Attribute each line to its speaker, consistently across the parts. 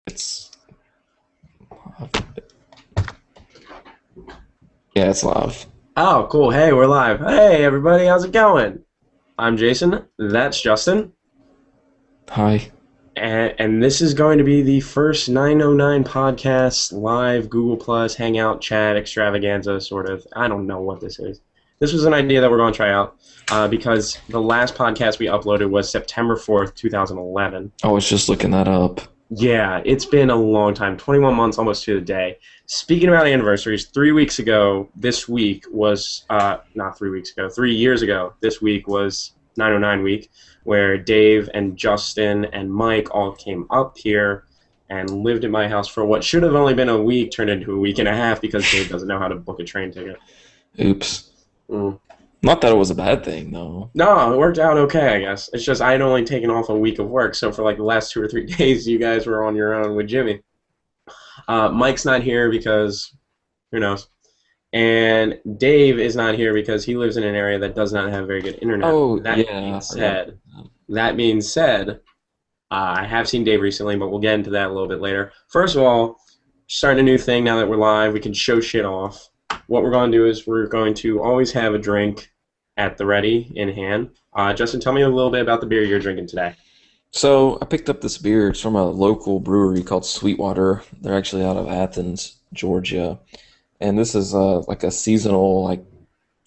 Speaker 1: It's yeah, it's live.
Speaker 2: Oh, cool. Hey, we're live. Hey, everybody, how's it going? I'm Jason. That's Justin.
Speaker 1: Hi.
Speaker 2: And this is going to be the first 909 podcast live Google Plus Hangout chat extravaganza, sort of. I don't know what this is. This was an idea that we're going to try out because the last podcast we uploaded was September 4th, 2011.
Speaker 1: I was just looking that up.
Speaker 2: Yeah, it's been a long time, 21 months almost to the day. Speaking about anniversaries, 3 weeks ago, this week was, not 3 weeks ago, 3 years ago, this week was 909 week, where Dave and Justin and Mike all came up here and lived at my house for what should have only been a week, turned into a week and a half because Dave doesn't know how to book a train ticket.
Speaker 1: Oops.
Speaker 2: Mm.
Speaker 1: Not that it was a bad thing, though.
Speaker 2: No, it worked out okay, I guess. It's just I had only taken off a week of work, so for like the last 2 or 3 days, you guys were on your own with Jimmy. Mike's not here because who knows. And Dave is not here because he lives in an area that does not have very good internet.
Speaker 1: Oh,
Speaker 2: That
Speaker 1: yeah.
Speaker 2: being
Speaker 1: I forgot.
Speaker 2: said, that being said, I have seen Dave recently, but we'll get into that a little bit later. First of all, starting a new thing now that we're live, we can show shit off. What we're going to do is we're going to always have a drink at the ready in hand. Justin, tell me a little bit about the beer you're drinking today.
Speaker 1: So I picked up this beer. It's from a local brewery called Sweetwater. They're actually out of Athens, Georgia. And this is like a seasonal, like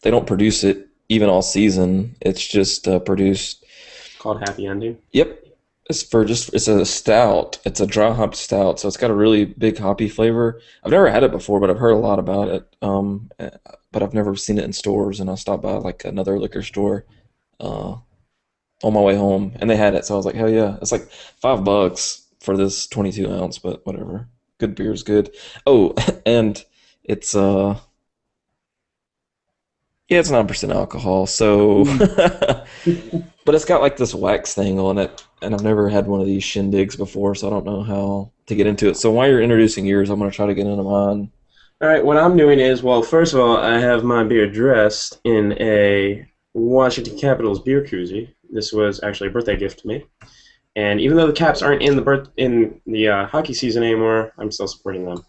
Speaker 1: they don't produce it even all season. It's just produced.
Speaker 2: It's called Happy Ending.
Speaker 1: Yep. It's a stout. It's a dry hop stout, so it's got a really big hoppy flavor. I've never had it before, but I've heard a lot about it. But I've never seen it in stores, and I stopped by like another liquor store uh, on my way home, and they had it. So I was like, hell yeah! It's like $5 for this 22 ounce, but whatever. Good beer is good. Oh, and it's yeah, it's 9% alcohol, so but it's got like this wax thing on it, and I've never had one of these shindigs before, so I don't know how to get into it. So while you're introducing yours, I'm gonna try to get into mine.
Speaker 2: All right, what I'm doing is, well, first of all, I have my beer dressed in a Washington Capitals beer koozie. This was actually a birthday gift to me, and even though the Caps aren't in the hockey season anymore, I'm still supporting them.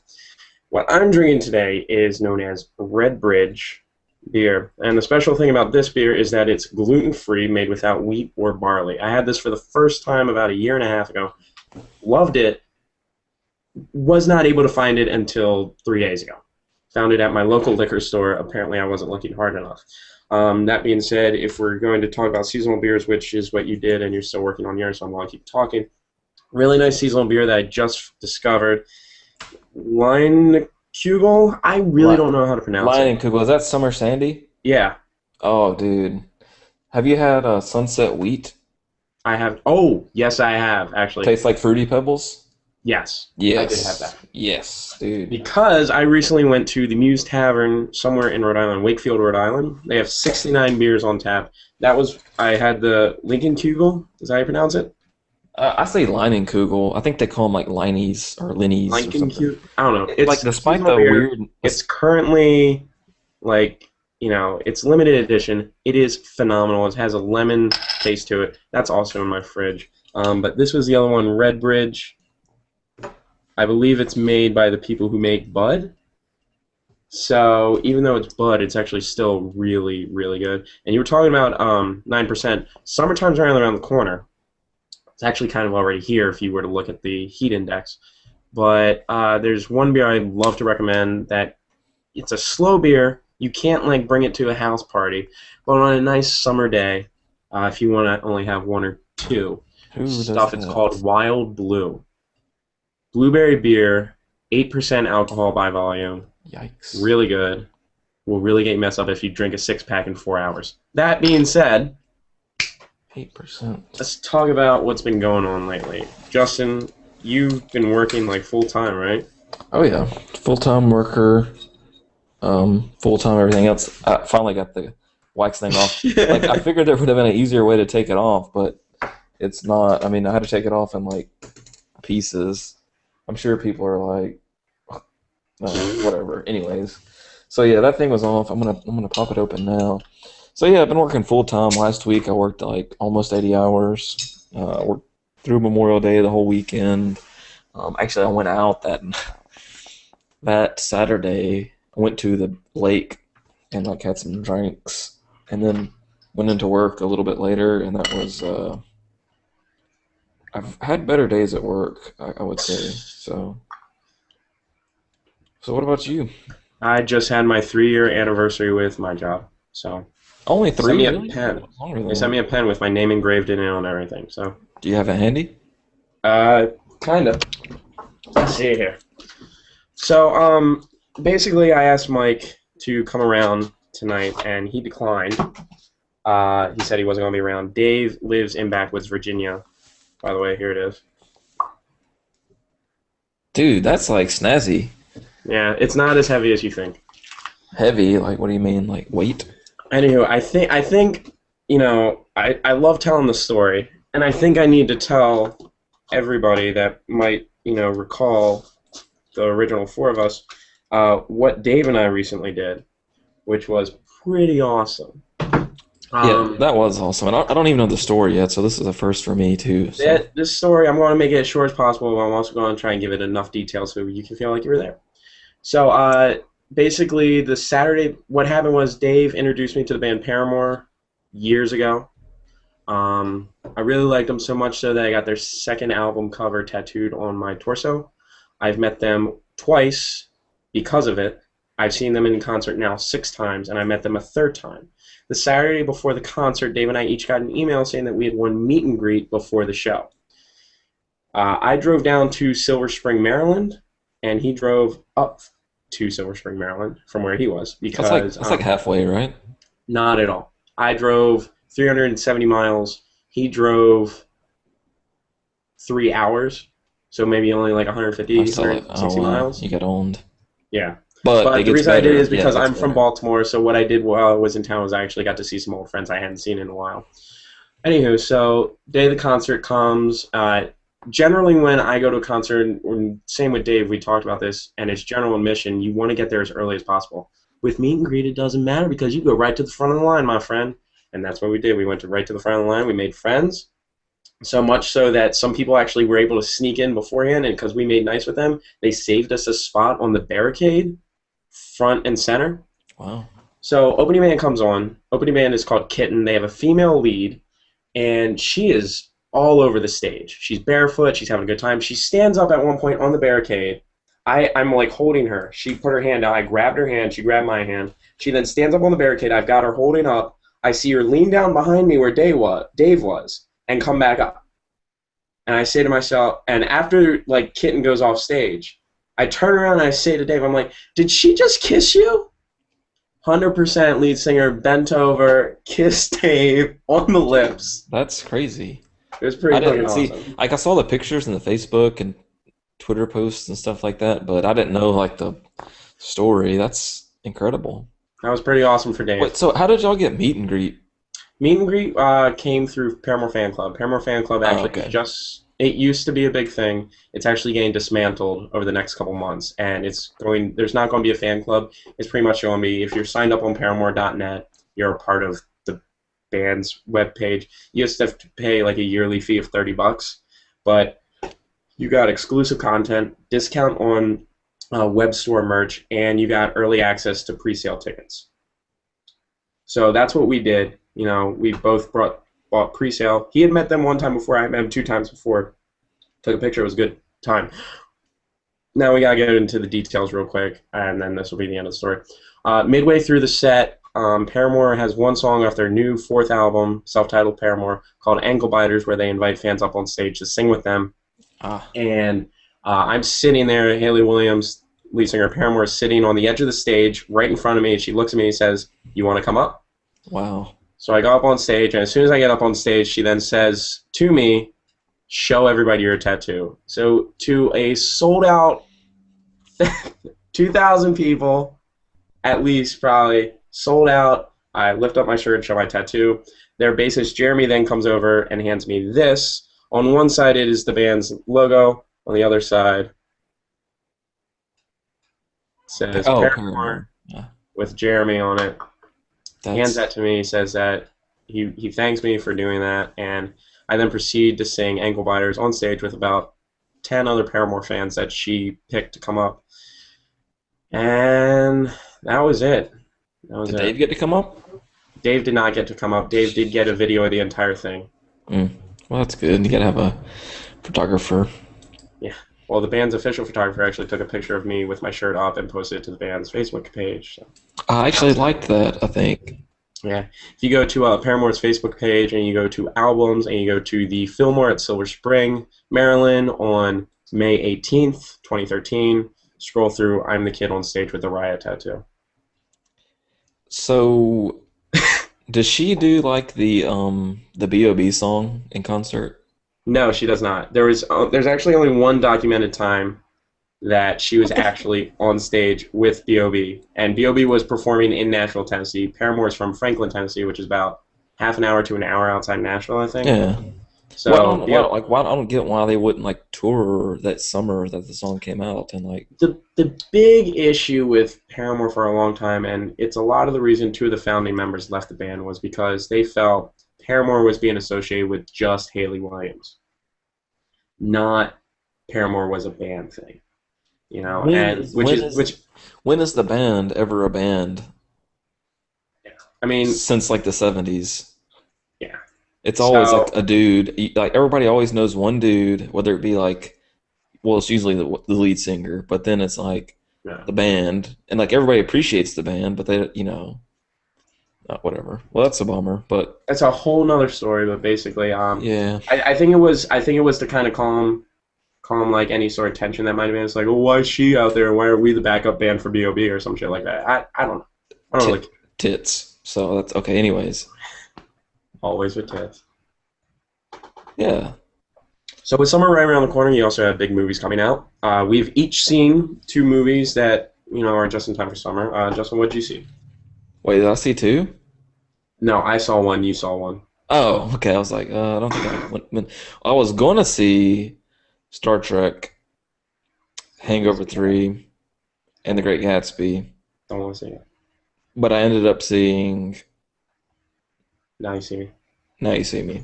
Speaker 2: What I'm drinking today is known as Red Bridge beer, and the special thing about this beer is that it's gluten-free, made without wheat or barley. I had this for the first time about a year and a half ago. Loved it. Was not able to find it until 3 days ago. Found it at my local liquor store. Apparently, I wasn't looking hard enough. That being said, if we're going to talk about seasonal beers, which is what you did, and you're still working on yours, so I'm going to keep talking. Really nice seasonal beer that I just discovered. Kugel. I really
Speaker 1: Li-
Speaker 2: don't know how to pronounce
Speaker 1: Lion
Speaker 2: it.
Speaker 1: and Kugel, is that Summer Sandy?
Speaker 2: Yeah,
Speaker 1: Oh, dude. Have you had Sunset Wheat?
Speaker 2: I have. Oh, yes, I have, actually.
Speaker 1: Tastes like Fruity Pebbles?
Speaker 2: Yes, I did have that.
Speaker 1: Yes. Yes, dude.
Speaker 2: Because I recently went to the Muse Tavern somewhere in Rhode Island, Wakefield, Rhode Island. They have 69 beers on tap. I had the Lincoln Kugel. Is that how you pronounce it?
Speaker 1: I say Lining Kugel. I think they call them like Linies or Linnies or
Speaker 2: Lincoln
Speaker 1: something.
Speaker 2: Kugel? I don't know. It's
Speaker 1: Like, despite
Speaker 2: seasonal
Speaker 1: the
Speaker 2: beer.
Speaker 1: weird.
Speaker 2: It's currently, it's limited edition. It is phenomenal. It has a lemon taste to it. That's also in my fridge. But this was the other one, Red Bridge. I believe it's made by the people who make Bud. So even though it's Bud, it's actually still really, really good. And you were talking about 9%. Summertime's right around the corner. It's actually kind of already here if you were to look at the heat index. But there's one beer I'd love to recommend that it's a slow beer. You can't like bring it to a house party, but on a nice summer day, if you want to only have one or two
Speaker 1: Who does
Speaker 2: stuff, it's
Speaker 1: that?
Speaker 2: called Wild Blue. Blueberry beer, 8% alcohol by volume.
Speaker 1: Yikes.
Speaker 2: Really good. Will really get you messed up if you drink a six-pack in 4 hours. That being said,
Speaker 1: 8%.
Speaker 2: let's talk about what's been going on lately. Justin, you've been working like full-time, right?
Speaker 1: Oh yeah, full-time worker, full-time everything else. I finally got the wax thing off. Like I figured there would have been an easier way to take it off, but it's not. I mean, I had to take it off in like pieces. I'm sure people are like, whatever. Anyways, so yeah, that thing was off. I'm gonna pop it open now. So yeah, I've been working full-time. Last week I worked like almost 80 hours. Worked through Memorial Day the whole weekend. Actually, I went out that Saturday. I went to the lake and like had some drinks, and then went into work a little bit later, and that was I've had better days at work, I would say. So what about you?
Speaker 2: I just had my 3-year anniversary with my job. So
Speaker 1: Only
Speaker 2: they sent
Speaker 1: three,
Speaker 2: me a
Speaker 1: really? I thought it
Speaker 2: pen.
Speaker 1: was longer
Speaker 2: They
Speaker 1: than
Speaker 2: sent
Speaker 1: that.
Speaker 2: me a pen with my name engraved in it and everything. So,
Speaker 1: Do you have it handy?
Speaker 2: uh, kind of. Let's see here. So, basically, I asked Mike to come around tonight, and he declined. He said he wasn't going to be around. Dave lives in Backwoods, Virginia. By the way, here it is.
Speaker 1: Dude, that's like snazzy.
Speaker 2: Yeah, it's not as heavy as you think.
Speaker 1: Heavy, like what do you mean? Like weight?
Speaker 2: Anywho, I think, I love telling the story, and I think I need to tell everybody that might, recall the original four of us, what Dave and I recently did, which was pretty awesome.
Speaker 1: Yeah,
Speaker 2: Um,
Speaker 1: that was awesome. And I don't even know the story yet, so this is a first for me too. So
Speaker 2: this story, I'm going to make it as short as possible, but I'm also going to try and give it enough detail so you can feel like you were there. So, basically, the Saturday, what happened was Dave introduced me to the band Paramore years ago. I really liked them so much so that I got their second album cover tattooed on my torso. I've met them twice because of it. I've seen them in concert now 6 times, and I met them a third time. The Saturday before the concert, Dave and I each got an email saying that we had one meet and greet before the show. I drove down to Silver Spring, Maryland, and he drove up to Silver Spring, Maryland from where he was because
Speaker 1: that's like halfway, right?
Speaker 2: not at all. I drove 370 miles. He drove 3 hours, so maybe only like
Speaker 1: I
Speaker 2: 150,
Speaker 1: saw it. Oh
Speaker 2: 160
Speaker 1: wow,
Speaker 2: miles.
Speaker 1: you got owned.
Speaker 2: Yeah.
Speaker 1: But
Speaker 2: But
Speaker 1: it
Speaker 2: the
Speaker 1: gets
Speaker 2: reason I did it
Speaker 1: better.
Speaker 2: is
Speaker 1: Yeah, it
Speaker 2: because
Speaker 1: gets
Speaker 2: I'm from
Speaker 1: better.
Speaker 2: Baltimore, so what I did while I was in town was I actually got to see some old friends I hadn't seen in a while. Anywho, so day of the concert comes. Generally, when I go to a concert, and same with Dave, we talked about this, and it's general admission, you want to get there as early as possible. With meet and greet, it doesn't matter because you go right to the front of the line, my friend. And that's what we did. We went right to the front of the line. We made friends. So much so that some people actually were able to sneak in beforehand, and because we made nice with them, they saved us a spot on the barricade, front and center.
Speaker 1: Wow.
Speaker 2: So opening band comes on. Opening band is called Kitten. They have a female lead, and she is all over the stage. She's barefoot. She's having a good time. She stands up at one point on the barricade. I'm like holding her. She put her hand out. I grabbed her hand. She grabbed my hand. She then stands up on the barricade. I've got her holding up. I see her lean down behind me where Dave was and come back up. And I say to myself, and after like Kitten goes off stage, I turn around and I say to Dave, I'm like, did she just kiss you? 100% lead singer bent over, kissed Dave on the lips.
Speaker 1: That's crazy.
Speaker 2: It was
Speaker 1: I
Speaker 2: pretty fucking
Speaker 1: didn't see
Speaker 2: awesome.
Speaker 1: like I saw the pictures in the Facebook and Twitter posts and stuff like that, but I didn't know like the story. That's incredible.
Speaker 2: That was pretty awesome for
Speaker 1: Wait,
Speaker 2: Dave.
Speaker 1: so how did y'all get meet and greet?
Speaker 2: Meet and greet came through Paramore Fan Club. Paramore Fan Club
Speaker 1: Oh,
Speaker 2: actually
Speaker 1: okay.
Speaker 2: just it used to be a big thing. It's actually getting dismantled over the next couple months, and there's not going to be a fan club. It's pretty much going to be if you're signed up on Paramore.net, you're a part of the band's webpage. You just have to pay like a yearly fee of $30, but you got exclusive content, discount on web store merch, and you got early access to pre-sale tickets. So that's what we did. We both bought pre-sale. He had met them one time before. I had met him 2 times before. Took a picture. It was a good time. Now we gotta get into the details real quick, and then this will be the end of the story. Midway through the set, Paramore has one song off their new fourth album, self-titled Paramore, called Ankle Biters, where they invite fans up on stage to sing with them.
Speaker 1: Ah,
Speaker 2: And I'm sitting there. Haley Williams, lead singer of Paramore, is sitting on the edge of the stage right in front of me, and she looks at me and says, "You want to come up?"
Speaker 1: wow.
Speaker 2: So I go up on stage, and as soon as I get up on stage, she then says to me, "Show everybody your tattoo." So to a sold-out 2,000 people, at least probably, sold out, I lift up my shirt and show my tattoo. Their bassist Jeremy then comes over and hands me this. On one side it is the band's logo. On the other side it says
Speaker 1: Oh,
Speaker 2: Paramore
Speaker 1: Paramore. Yeah.
Speaker 2: with Jeremy on it. Hands
Speaker 1: That's
Speaker 2: that to me, says that he thanks me for doing that, and I then proceed to sing Ankle Biters on stage with about 10 other Paramore fans that she picked to come up. And that was it. That was
Speaker 1: Did
Speaker 2: it.
Speaker 1: Dave get to come up?
Speaker 2: Dave did not get to come up. Dave did get a video of the entire thing.
Speaker 1: Mm. Well, that's good. You gotta have a photographer.
Speaker 2: Yeah. Well, the band's official photographer actually took a picture of me with my shirt off and posted it to the band's Facebook page. So.
Speaker 1: I actually liked that, I think.
Speaker 2: Yeah. If you go to Paramore's Facebook page and you go to albums and you go to the Fillmore at Silver Spring, Maryland on May 18th, 2013, scroll through I'm the Kid on stage with the Riot tattoo.
Speaker 1: So, does she do like the B.O.B. song in concert?
Speaker 2: No, she does not. There's actually only one documented time that she was actually on stage with B.O.B. And B.O.B. was performing in Nashville, Tennessee. Paramore is from Franklin, Tennessee, which is about half an hour to an hour outside Nashville, I think.
Speaker 1: Yeah.
Speaker 2: So
Speaker 1: I don't get why they wouldn't like tour that summer that the song came out and like
Speaker 2: the big issue with Paramore for a long time, and it's a lot of the reason two of the founding members left the band, was because they felt Paramore was being associated with just Hayley Williams, not Paramore was a band thing, you know.
Speaker 1: When is the band ever a band?
Speaker 2: I mean,
Speaker 1: since like the 70s.
Speaker 2: Yeah.
Speaker 1: It's always like a dude. Like everybody always knows one dude, whether it be like, well, it's usually the lead singer, but then it's like the band, and like everybody appreciates the band, but they, you know, whatever. Well, that's a bummer, but
Speaker 2: that's a whole nother story. But basically,
Speaker 1: yeah,
Speaker 2: I think it was to kind of calm like any sort of tension that might have been. It's like, well, why is she out there? Why are we the backup band for B.O.B. or some shit like that? I don't know. I don't really.
Speaker 1: Tits. So that's okay. Anyways.
Speaker 2: Always with tits.
Speaker 1: Yeah.
Speaker 2: So with summer right around the corner, you also have big movies coming out. We've each seen 2 movies that, you know, are just in time for summer. Justin, what did you see?
Speaker 1: Wait, did I see 2?
Speaker 2: No, I saw one. You saw one.
Speaker 1: Oh, okay. I was like, I don't think I went. I was going to see Star Trek, Hangover 3, and The Great Gatsby.
Speaker 2: Don't want to see it.
Speaker 1: But I ended up seeing
Speaker 2: Now You See Me.
Speaker 1: Now You See Me.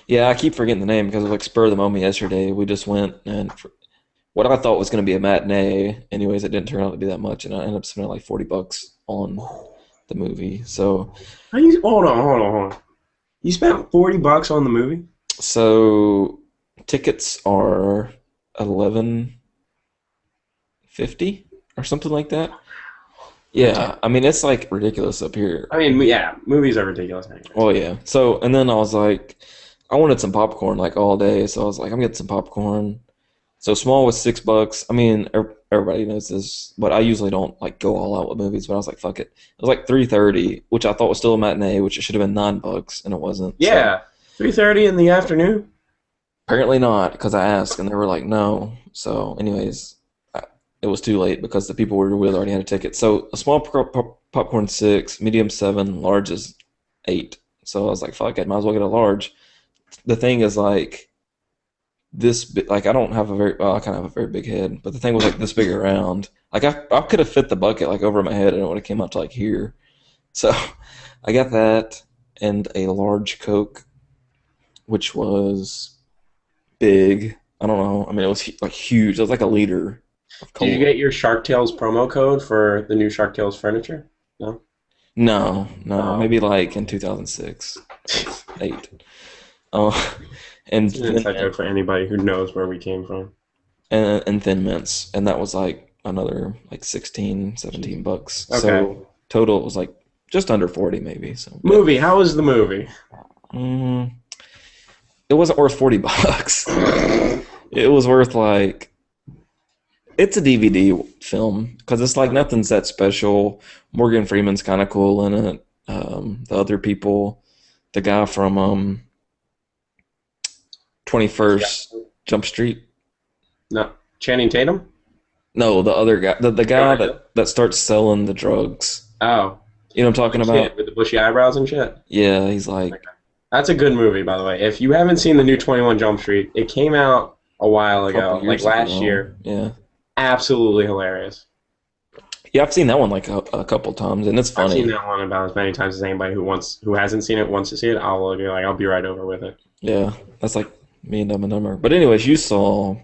Speaker 1: Yeah, I keep forgetting the name because it was like spur of the moment yesterday. We just went, and what I thought was going to be a matinee, anyways, it didn't turn out to be that much, and I ended up spending like $40 on the movie. So,
Speaker 2: hold on. You spent $40 on the movie?
Speaker 1: So tickets are $11.50 or something like that. Yeah, I mean, it's like ridiculous up here.
Speaker 2: I mean, yeah, movies are ridiculous.
Speaker 1: Oh, yeah. So, and then I was like, I wanted some popcorn like all day, so I was like, I'm getting some popcorn. So small was $6. I mean, everybody knows this, but I usually don't like go all out with movies. But I was like, fuck it. It was like $3.30, which I thought was still a matinee, which it should have been $9, and it wasn't.
Speaker 2: Yeah, so. 3:30 in the afternoon.
Speaker 1: Apparently not, because I asked, and they were like, no. So, anyways, it was too late because the people we were with already had a ticket. So a small popcorn $6, medium $7, large is $8. So I was like, fuck it, might as well get a large. The thing is like this, like I don't have a very, well, I kind of have a very big head, but the thing was like this big around. Like I could have fit the bucket like over my head and it would have came out to like here. So I got that and a large Coke, which was big. I don't know. I mean, it was like huge. It was like a liter.
Speaker 2: Did you get your Shark Tales promo code for the new Shark Tales furniture? No?
Speaker 1: No. Maybe like in 2006, 8. And
Speaker 2: inside joke for anybody who knows where we came from.
Speaker 1: And Thin Mints, and that was like another like $16-17.
Speaker 2: Okay.
Speaker 1: So total it was like just under 40 maybe. So
Speaker 2: movie, how was the movie?
Speaker 1: It wasn't worth $40. It was worth like, it's a DVD film because it's like nothing's that special. Morgan Freeman's kind of cool in it. The other people, the guy from 21st Jump Street.
Speaker 2: No, Channing Tatum.
Speaker 1: No, the other guy, the guy that starts selling the drugs.
Speaker 2: Oh,
Speaker 1: you know what I'm talking about?
Speaker 2: With the bushy eyebrows and shit.
Speaker 1: Yeah, he's like.
Speaker 2: Okay. That's a good movie, by the way. If you haven't seen the new 21 Jump Street, it came out a while ago, like last year.
Speaker 1: Yeah.
Speaker 2: Absolutely hilarious.
Speaker 1: Yeah, I've seen that one like a couple times, and it's funny.
Speaker 2: I've seen that one about as many times as anybody who hasn't seen it wants to see it. I'll be right over with it.
Speaker 1: Yeah, that's like me and Dumb and Dumber. But anyways, you saw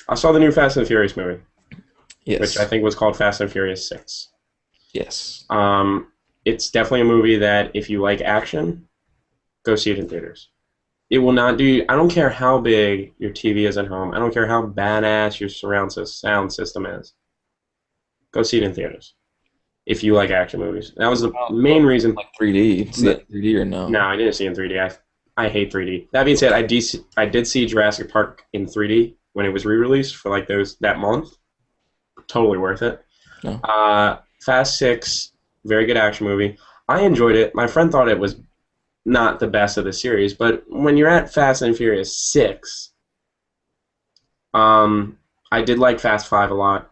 Speaker 2: I saw the new Fast and Furious movie, which I
Speaker 1: Yes.
Speaker 2: think was called Fast and Furious 6.
Speaker 1: Yes.
Speaker 2: It's definitely a movie that if you like action, go see it in theaters. It will not do. I don't care how big your TV is at home. I don't care how badass your sound system is. Go see it in theaters if you like action movies. That was the main reason.
Speaker 1: Like 3D. See it in 3D or no?
Speaker 2: No, I didn't see it in 3D. I hate 3D. That being said, I did see Jurassic Park in 3D when it was re-released for like that month. Totally worth it.
Speaker 1: No.
Speaker 2: Fast 6, very good action movie. I enjoyed it. My friend thought it was not the best of the series, but when you're at Fast and Furious 6, I did like Fast 5 a lot.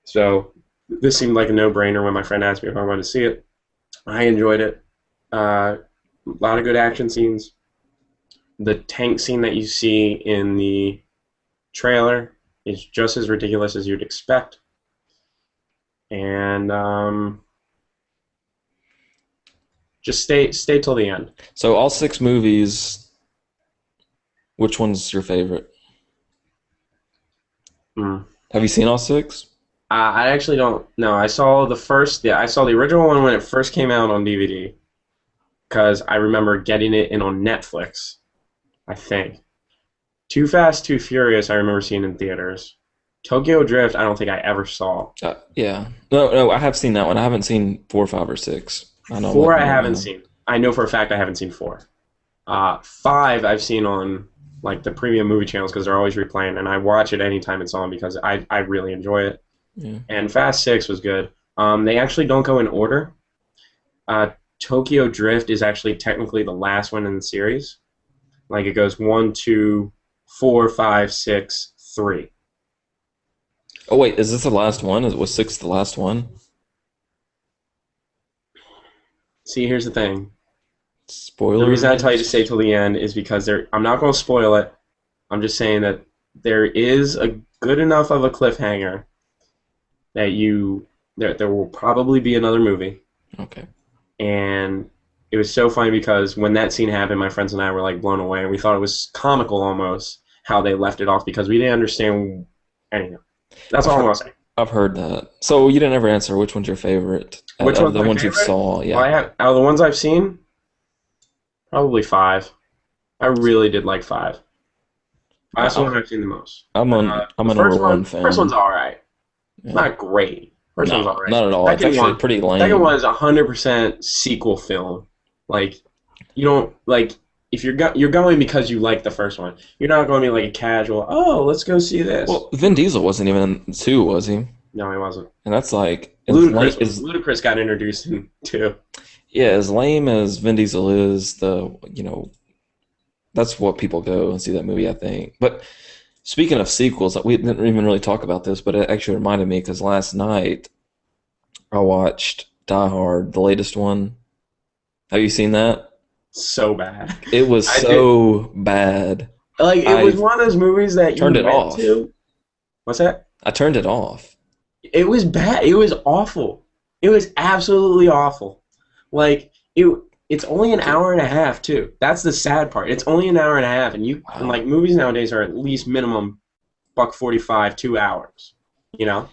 Speaker 2: So this seemed like a no-brainer when my friend asked me if I wanted to see it. I enjoyed it. A lot of good action scenes. The tank scene that you see in the trailer is just as ridiculous as you'd expect. And just stay till the end.
Speaker 1: So all 6 movies, which one's your favorite?
Speaker 2: Hmm.
Speaker 1: Have you seen all 6?
Speaker 2: I actually don't know. I saw the first. Yeah, I saw the original one when it first came out on DVD because I remember getting it in on Netflix. I think. Too Fast, Too Furious. I remember seeing in theaters. Tokyo Drift. I don't think I ever saw.
Speaker 1: Yeah. No, I have seen that one. I haven't seen 4, 5, or 6. I know.
Speaker 2: Four I haven't seen. I know for a fact I haven't seen 4. 5 I've seen on like the premium movie channels because they're always replaying, and I watch it anytime it's on because I really enjoy it.
Speaker 1: Yeah.
Speaker 2: And Fast 6 was good. They actually don't go in order. Tokyo Drift is actually technically the last one in the series. Like it goes 1, 2, 4, 5, 6, 3.
Speaker 1: Oh wait, is this the last one? Was 6 the last one?
Speaker 2: See, here's the thing.
Speaker 1: Spoiler.
Speaker 2: The reason I tell you to stay till the end is because I'm not going to spoil it. I'm just saying that there is a good enough of a cliffhanger that there will probably be another movie.
Speaker 1: Okay.
Speaker 2: And it was so funny because when that scene happened, my friends and I were like blown away, and we thought it was comical almost how they left it off because we didn't understand anything. That's all I'm gonna say.
Speaker 1: I've heard that. So you didn't ever answer which one's your favorite
Speaker 2: Which
Speaker 1: of
Speaker 2: one's
Speaker 1: the
Speaker 2: my
Speaker 1: ones you
Speaker 2: favorite?
Speaker 1: saw. Yeah.
Speaker 2: Well, out of the ones I've seen, probably 5. I really did like 5. That's the one I've seen the most.
Speaker 1: I'm a
Speaker 2: The
Speaker 1: number
Speaker 2: first
Speaker 1: one fan.
Speaker 2: First one's all right.
Speaker 1: Yeah.
Speaker 2: Not great. First one's
Speaker 1: No,
Speaker 2: all right.
Speaker 1: not at all. It's
Speaker 2: Second
Speaker 1: actually
Speaker 2: one-
Speaker 1: pretty lame.
Speaker 2: Second one is 100% sequel film. Like you don't like if you're going because you like the first one. You're not going to be like a casual. Oh, let's go see this.
Speaker 1: Well, Vin Diesel wasn't even in 2, was he?
Speaker 2: No, he wasn't.
Speaker 1: And that's like
Speaker 2: Ludacris got introduced in too.
Speaker 1: yeah, as lame as Vin Diesel is, that's what people go and see that movie, I think. But speaking of sequels, we didn't even really talk about this, but it actually reminded me because last night I watched Die Hard, the latest one. Have you seen that?
Speaker 2: So bad.
Speaker 1: It was so bad.
Speaker 2: Like it was one of those movies that you
Speaker 1: turned it
Speaker 2: went
Speaker 1: off.
Speaker 2: to. What's that?
Speaker 1: I turned it off.
Speaker 2: It was bad. It was awful. It was absolutely awful. Like it's only an hour and a half too. That's the sad part. It's only an hour and a half, and and like movies nowadays are at least minimum $1.45, 2 hours. You know.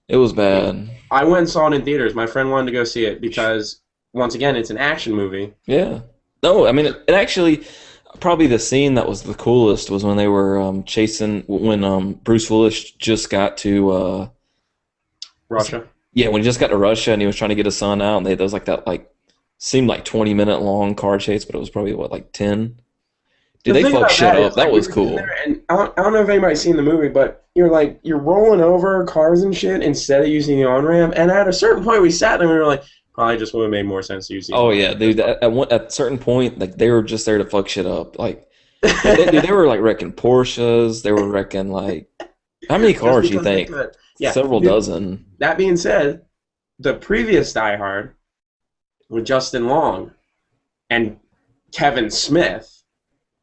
Speaker 1: It was bad.
Speaker 2: I went and saw it in theaters. My friend wanted to go see it because once again, it's an action movie.
Speaker 1: Yeah. No, I mean it actually probably the scene that was the coolest was when they were chasing when Bruce Willis just got to
Speaker 2: Russia.
Speaker 1: yeah, when he just got to Russia and he was trying to get his son out, and there was like that seemed like 20-minute long car chase, but it was probably like 10. Dude, they fucked shit up. That was cool.
Speaker 2: And I don't know if anybody's seen the movie, but you're rolling over cars and shit instead of using the on ramp. And at a certain point, we sat there and we were like, probably just would have made more sense to use the.
Speaker 1: Oh yeah, dude. At a certain point, like they were just there to fuck shit up. Like they were like wrecking Porsches. They were wrecking like how many cars do you think?
Speaker 2: Yeah.
Speaker 1: Several dozen.
Speaker 2: That being said, the previous Die Hard with Justin Long and Kevin Smith.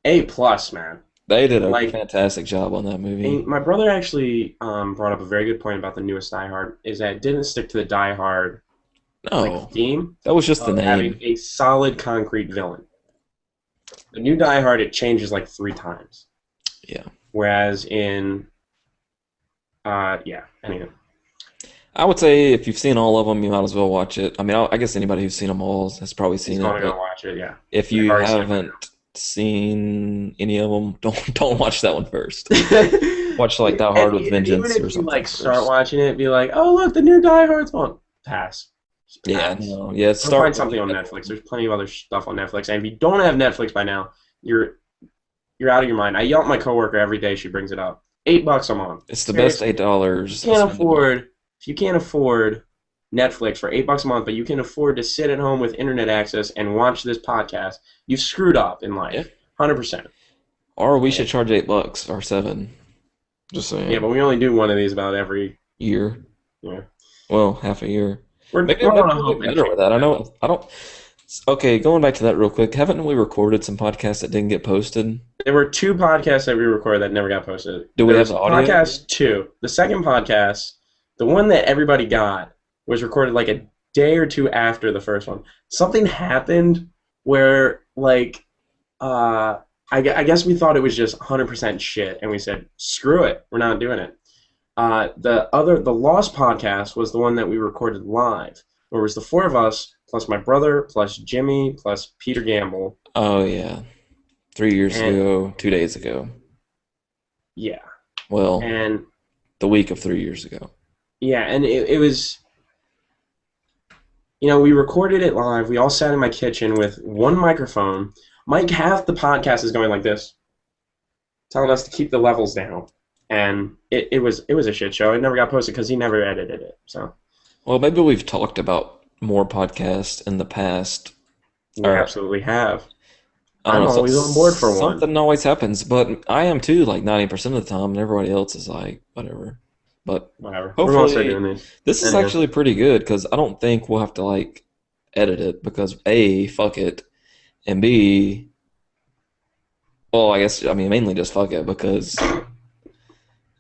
Speaker 2: A+, man.
Speaker 1: They did a fantastic job on that movie.
Speaker 2: My brother actually brought up a very good point about the newest Die Hard, is that it didn't stick to the Die Hard theme.
Speaker 1: That was just the name.
Speaker 2: Having a solid concrete villain. The new Die Hard, it changes like 3 times.
Speaker 1: Yeah.
Speaker 2: Whereas in Yeah. Anyway,
Speaker 1: I would say if you've seen all of them, you might as well watch it. I mean, I guess anybody who's seen them all has probably
Speaker 2: he's
Speaker 1: seen
Speaker 2: going
Speaker 1: it,
Speaker 2: to go
Speaker 1: but
Speaker 2: watch it. Yeah.
Speaker 1: if
Speaker 2: I've
Speaker 1: you
Speaker 2: already seen it right
Speaker 1: haven't seen any of them, don't watch that one first.
Speaker 2: now.
Speaker 1: Watch like Die
Speaker 2: And
Speaker 1: Hard with
Speaker 2: even
Speaker 1: Vengeance or
Speaker 2: if you
Speaker 1: something
Speaker 2: like start
Speaker 1: first.
Speaker 2: watching it, be like, "Oh, look, the new Die Hard's on." Pass. Just
Speaker 1: Yeah,
Speaker 2: pass.
Speaker 1: no, yeah.
Speaker 2: Go
Speaker 1: Start
Speaker 2: find
Speaker 1: with
Speaker 2: something on
Speaker 1: the other
Speaker 2: Netflix.
Speaker 1: one.
Speaker 2: There's plenty of other stuff on Netflix. And if you don't have Netflix by now, you're out of your mind. I yell at my coworker every day. She brings it up. $8 a month.
Speaker 1: It's the best
Speaker 2: Seriously,
Speaker 1: $8 I
Speaker 2: can't
Speaker 1: spend a month.
Speaker 2: afford. If you can't afford Netflix for $8 a month, but you can afford to sit at home with internet access and watch this podcast, you've screwed up in
Speaker 1: Yeah.
Speaker 2: life. 100%.
Speaker 1: Or we should charge $8 or 7. Just
Speaker 2: Yeah,
Speaker 1: saying.
Speaker 2: but we only do one of these about every
Speaker 1: Year.
Speaker 2: year.
Speaker 1: Well, half a year. Maybe,
Speaker 2: We're
Speaker 1: maybe
Speaker 2: gonna
Speaker 1: we'll
Speaker 2: hope
Speaker 1: do
Speaker 2: and
Speaker 1: better
Speaker 2: change
Speaker 1: with that. I
Speaker 2: that.
Speaker 1: know. I don't. Okay, going back to that real quick. Haven't we recorded some podcasts that didn't get posted?
Speaker 2: There were two podcasts that we recorded that never got posted.
Speaker 1: Do we
Speaker 2: There
Speaker 1: have
Speaker 2: was
Speaker 1: the audio?
Speaker 2: podcast two. The second podcast, the one that everybody got, was recorded like a day or two after the first one. Something happened where, like, I guess we thought it was just 100% shit, and we said, screw it, we're not doing it. The Lost podcast was the one that we recorded live, where it was the four of us, plus my brother, plus Jimmy, plus Peter Gamble,
Speaker 1: Oh yeah, 3 years
Speaker 2: and
Speaker 1: ago, 2 days ago.
Speaker 2: yeah,
Speaker 1: Well,
Speaker 2: and
Speaker 1: the week of 3 years ago.
Speaker 2: yeah, and it was, we recorded it live. We all sat in my kitchen with one microphone. Mike, half the podcast is going like this, telling us to keep the levels down, and it was a shit show. It never got posted because he never edited it. So
Speaker 1: Well, maybe we've talked about more podcasts in the past.
Speaker 2: we
Speaker 1: Or
Speaker 2: absolutely have.
Speaker 1: I don't
Speaker 2: I'm
Speaker 1: know,
Speaker 2: always on board for one.
Speaker 1: something always happens, but I am too, like 90% of the time, and everybody else is like, whatever. But
Speaker 2: Whatever. We're gonna start
Speaker 1: hopefully,
Speaker 2: doing these.
Speaker 1: this is
Speaker 2: Anyhow,
Speaker 1: actually pretty good because I don't think we'll have to like edit it because A, fuck it, and B, well, I guess I mean mainly just fuck it because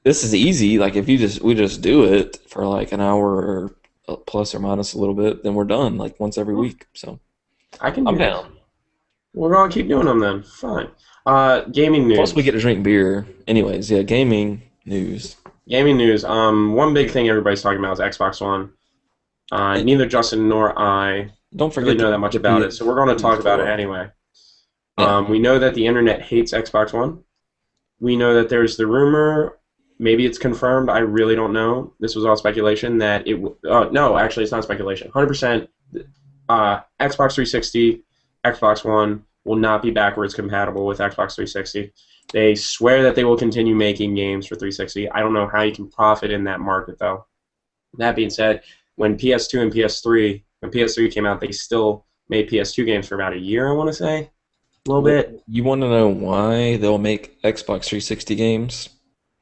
Speaker 1: this is easy. Like if we just do it for like an hour or plus or minus a little bit, then we're done like once every week. So
Speaker 2: I can
Speaker 1: I'm
Speaker 2: do this.
Speaker 1: down.
Speaker 2: We're gonna keep doing them then. Fine. Gaming
Speaker 1: Plus we
Speaker 2: news.
Speaker 1: get to drink beer. Anyways, yeah, gaming news.
Speaker 2: Gaming news. One big thing everybody's talking about is Xbox One.
Speaker 1: And
Speaker 2: Neither Justin nor I
Speaker 1: don't
Speaker 2: really
Speaker 1: forget
Speaker 2: know that much
Speaker 1: the
Speaker 2: about it, so we're going to talk about it
Speaker 1: PS4.
Speaker 2: anyway.
Speaker 1: Yeah.
Speaker 2: We know that the internet hates Xbox One. We know that there's the rumor, maybe it's confirmed, I really don't know. This was all speculation that no, actually it's not speculation. 100% Xbox 360, Xbox One will not be backwards compatible with Xbox 360. They swear that they will continue making games for 360. I don't know how you can profit in that market though. That being said, when PS2 and PS3, when PS3 came out, they still made PS2 games for about a year, I want to say. A little bit.
Speaker 1: You want to know why they'll make Xbox 360 games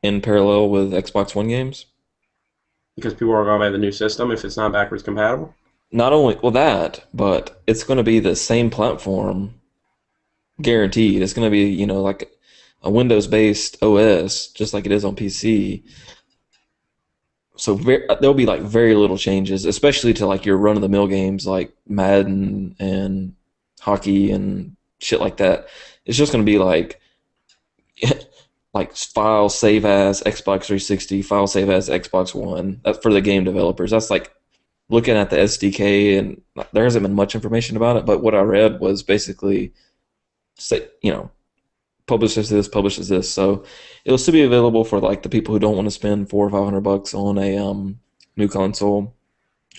Speaker 1: in parallel with Xbox One games?
Speaker 2: Because people are going to buy the new system if it's not backwards compatible.
Speaker 1: Not only, well, that, but it's going to be the same platform, guaranteed. It's going to be, like a Windows-based OS, just like it is on PC. So there'll be like very little changes, especially to like your run-of-the-mill games like Madden and hockey and shit like that. It's just going to be like like file save as Xbox 360, file save as Xbox One. That's for the game developers. That's like looking at the SDK, and there hasn't been much information about it. But what I read was basically, say, publishes this. So it'll still be available for like the people who don't want to spend $400 or $500 on a new console,